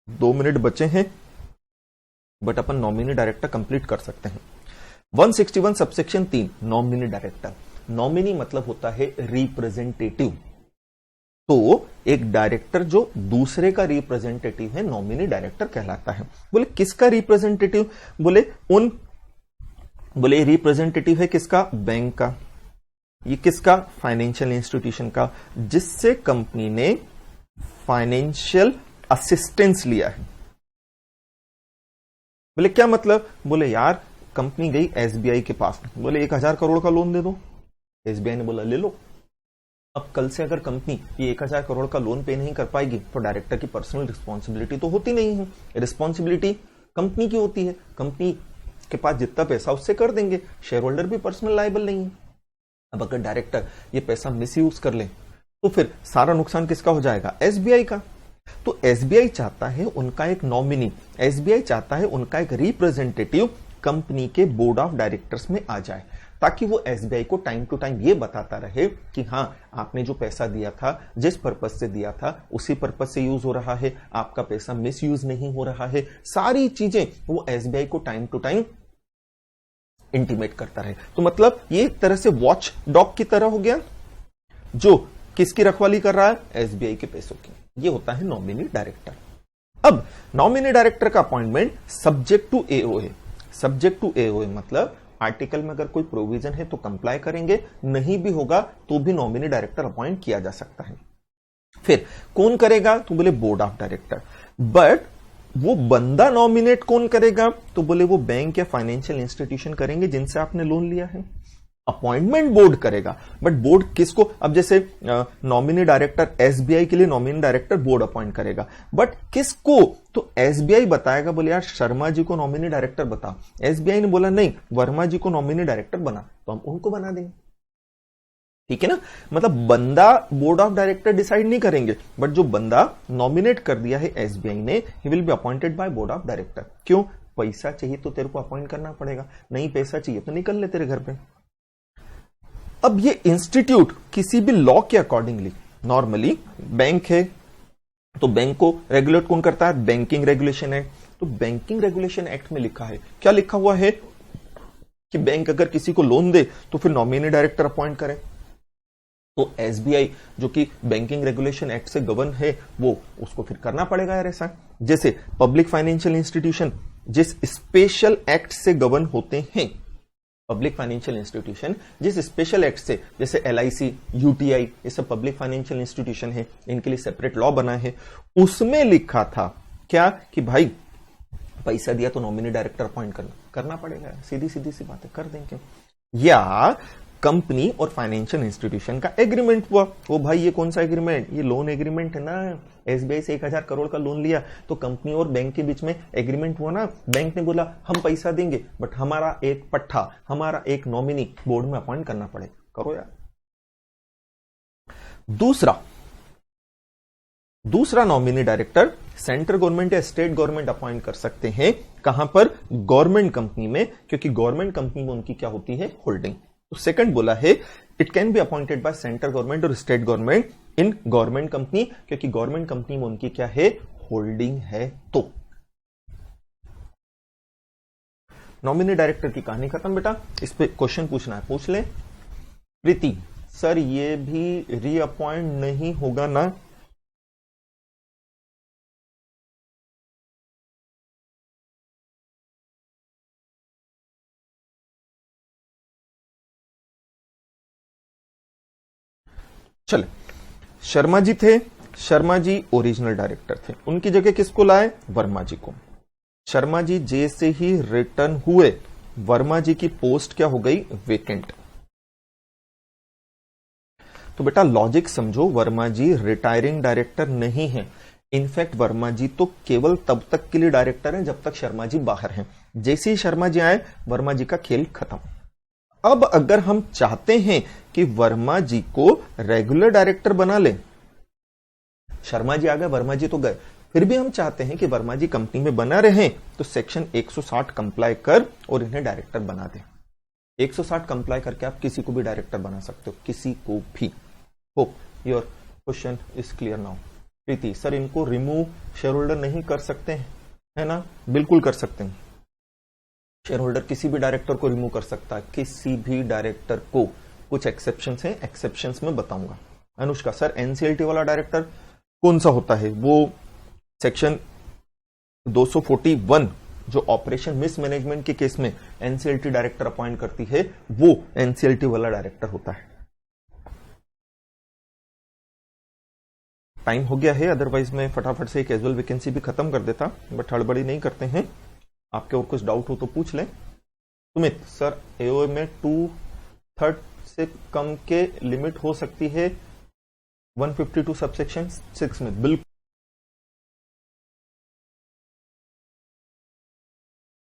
S1: 2 मिनट बचे हैं, but upon nominee director complete कर सकते हैं। 161 सबसेक्शन 3 नॉमिनी डायरेक्टर। नॉमिनी मतलब होता है रिप्रेजेंटेटिव। तो एक डायरेक्टर जो दूसरे का रिप्रेजेंटेटिव है नॉमिनी डायरेक्टर कहलाता है। बोले किसका रिप्रेजेंटेटिव? बोले रिप्रेजेंटेटिव है किसका? बैंक का। ये किसका? फाइनेंशियल इंस्टीट्यूशन का, जिससे कंपनी ने फाइनेंशियल असिस्टेंस लिया है। बोले क्या मतलब? बोले यार कंपनी गई एसबीआई के पास, बोले 1000 करोड़ का लोन दे दो। एसबीआई ने बोला ले लो। अब कल से अगर कंपनी ये 1000 करोड़ का लोन पे नहीं कर पाएगी तो डायरेक्टर की पर्सनल रिस्पॉन्सिबिलिटी तो होती नहीं है, रिस्पॉन्सिबिलिटी कंपनी की होती है। कंपनी के पास जितना पैसा उससे कर देंगे, शेयर होल्डर भी पर्सनल लायबल नहीं है। अब अगर डायरेक्टर ये पैसा मिसयूज कर ले तो फिर सारा नुकसान किसका हो जाएगा? एसबीआई का। तो एसबीआई चाहता है उनका एक नॉमिनी, एसबीआई चाहता है उनका एक रिप्रेजेंटेटिव कंपनी के बोर्ड ऑफ डायरेक्टर्स में आ जाए, ताकि वो एसबीआई को टाइम टू टाइम ये बताता रहे कि हाँ आपने जो पैसा दिया था, जिस पर्पस से दिया था उसी पर्पस से यूज हो रहा है, आपका पैसा मिस यूज नहीं हो रहा है। सारी चीजें वो एसबीआई को टाइम टू टाइम इंटीमेट करता रहे। तो मतलब ये एक तरह से वॉच डॉग की तरह हो गया, जो किसकी रखवाली कर रहा है? एसबीआई के पैसों की। ये होता है नॉमिनी डायरेक्टर। अब नॉमिनी डायरेक्टर का appointment subject to AOA. Subject to AOA मतलब आर्टिकल में अगर कोई प्रोविजन है तो कंप्लाई करेंगे, नहीं भी होगा तो भी नॉमिनी डायरेक्टर अपॉइंट किया जा सकता है। फिर कौन करेगा? तो बोले बोर्ड ऑफ डायरेक्टर। बट वो बंदा नॉमिनेट कौन करेगा? तो बोले वो बैंक या फाइनेंशियल इंस्टीट्यूशन करेंगे जिनसे आपने लोन लिया है। अपॉइंटमेंट बोर्ड करेगा, बट बोर्ड किसको? अब जैसे नॉमिनी डायरेक्टर एसबीआई के लिए नॉमिनी डायरेक्टर बोर्ड अपॉइंट करेगा, बट किसको? तो एसबीआई बताएगा, बोले यार शर्मा जी को नॉमिनी डायरेक्टर बता। एसबीआई ने बोला नहीं वर्मा जी को नॉमिनी डायरेक्टर बना, तो हम उनको बना देंगे। ठीक है ना? मतलब बंदा बोर्ड ऑफ डायरेक्टर डिसाइड नहीं करेंगे, बट जो बंदा नॉमिनेट कर दिया है एसबीआई ने, he will be appointed by board of director. क्यों? पैसा चाहिए तो तेरे को अपॉइंट करना पड़ेगा, नहीं पैसा चाहिए तो निकल ले तेरे घर पे। अब ये इंस्टीट्यूट किसी भी लॉ के अकॉर्डिंगली, नॉर्मली बैंक है तो बैंक को रेगुलेट कौन करता है? Banking regulation act. तो बैंकिंग रेगुलेशन एक्ट में लिखा है, क्या लिखा हुआ है कि बैंक अगर किसी को लोन दे तो फिर नॉमिनी डायरेक्टर अपॉइंट करे। तो एसबीआई जो कि बैंकिंग रेगुलेशन एक्ट से गवर्न है, वो उसको फिर करना पड़ेगा यार ऐसा। जैसे पब्लिक फाइनेंशियल इंस्टीट्यूशन जिस स्पेशल एक्ट से गवर्न होते हैं, पब्लिक फाइनेंशियल इंस्टीट्यूशन जिस स्पेशल एक्ट से, जैसे एलआईसी, यूटीआई, ये सब पब्लिक फाइनेंशियल इंस्टीट्यूशन है, इनके लिए सेपरेट लॉ बना है। उसमें लिखा था क्या कि भाई पैसा दिया तो नॉमिनी डायरेक्टर अपॉइंट करना पड़ेगा। सीधी सीधी सी बात है, कर देंगे। या कंपनी और फाइनेंशियल इंस्टीट्यूशन का एग्रीमेंट हुआ, वो भाई ये कौन सा एग्रीमेंट? ये लोन एग्रीमेंट है ना। एसबीआई से 1000 करोड़ का लोन लिया तो कंपनी और बैंक के बीच में एग्रीमेंट हुआ ना। बैंक ने बोला हम पैसा देंगे, बट हमारा एक पट्टा, हमारा एक नॉमिनी बोर्ड में अपॉइंट करना पड़ेगा। करो यार। दूसरा नॉमिनी डायरेक्टर सेंट्रल गवर्नमेंट या स्टेट गवर्नमेंट अपॉइंट कर सकते हैं। कहां पर? गवर्नमेंट कंपनी में, क्योंकि गवर्नमेंट कंपनी में उनकी क्या होती है? होल्डिंग। तो सेकंड बोला है it can be appointed by central government और state government in government company, क्योंकि गवर्नमेंट कंपनी में उनकी क्या है? होल्डिंग है। तो नॉमिनी डायरेक्टर की कहानी खत्म बेटा। इस पे क्वेश्चन पूछना है, पूछ ले। प्रीति सर ये भी रीअपॉइंट नहीं होगा ना? चले, शर्मा जी थे, शर्मा जी ओरिजिनल डायरेक्टर थे, उनकी जगह किसको लाए? वर्मा जी को। शर्मा जी जैसे ही रिटर्न हुए, वर्मा जी की पोस्ट क्या हो गई? वेकेंट। तो बेटा लॉजिक समझो, वर्मा जी रिटायरिंग डायरेक्टर नहीं है। इनफैक्ट वर्मा जी तो केवल तब तक के लिए डायरेक्टर हैं जब तक शर्मा जी बाहर हैं। जैसे ही शर्मा जी आए, वर्मा जी का खेल खत्म। अब अगर हम चाहते हैं कि वर्मा जी को रेगुलर डायरेक्टर बना ले, शर्मा जी आ गए, वर्मा जी तो गए, फिर भी हम चाहते हैं कि वर्मा जी कंपनी में बना रहे, तो सेक्शन 160 कंप्लाई कर और इन्हें डायरेक्टर बना दे। 160 कंप्लाई करके आप किसी को भी डायरेक्टर बना सकते हो, किसी को भी। Hope your question is clear now. Preeti sir इनको रिमूव शेयर होल्डर नहीं कर सकते हैं, है ना? बिल्कुल कर सकते हैं। शेयर होल्डर किसी भी डायरेक्टर को रिमूव कर सकता है, किसी भी डायरेक्टर को। कुछ एक्सेप्शंस हैं, एक्सेप्शंस में बताऊंगा। अनुष्का सर एनसीएलटी वाला डायरेक्टर कौन सा होता है? वो सेक्शन 241 जो ऑपरेशन मिसमैनेजमेंट के केस में एनसीएलटी डायरेक्टर अपॉइंट करती है, वो एनसीएलटी वाला डायरेक्टर होता है। टाइम हो गया है, अदरवाइज मैं फटाफट से कैजुअल वैकेंसी भी खत्म कर देता, बट हड़बड़ी नहीं करते हैं। आपके और कुछ डाउट हो तो पूछ लें। सुमित सर एओए में 2/3 से कम के लिमिट हो सकती है 152 सबसेक्शन 6 में? बिल्कुल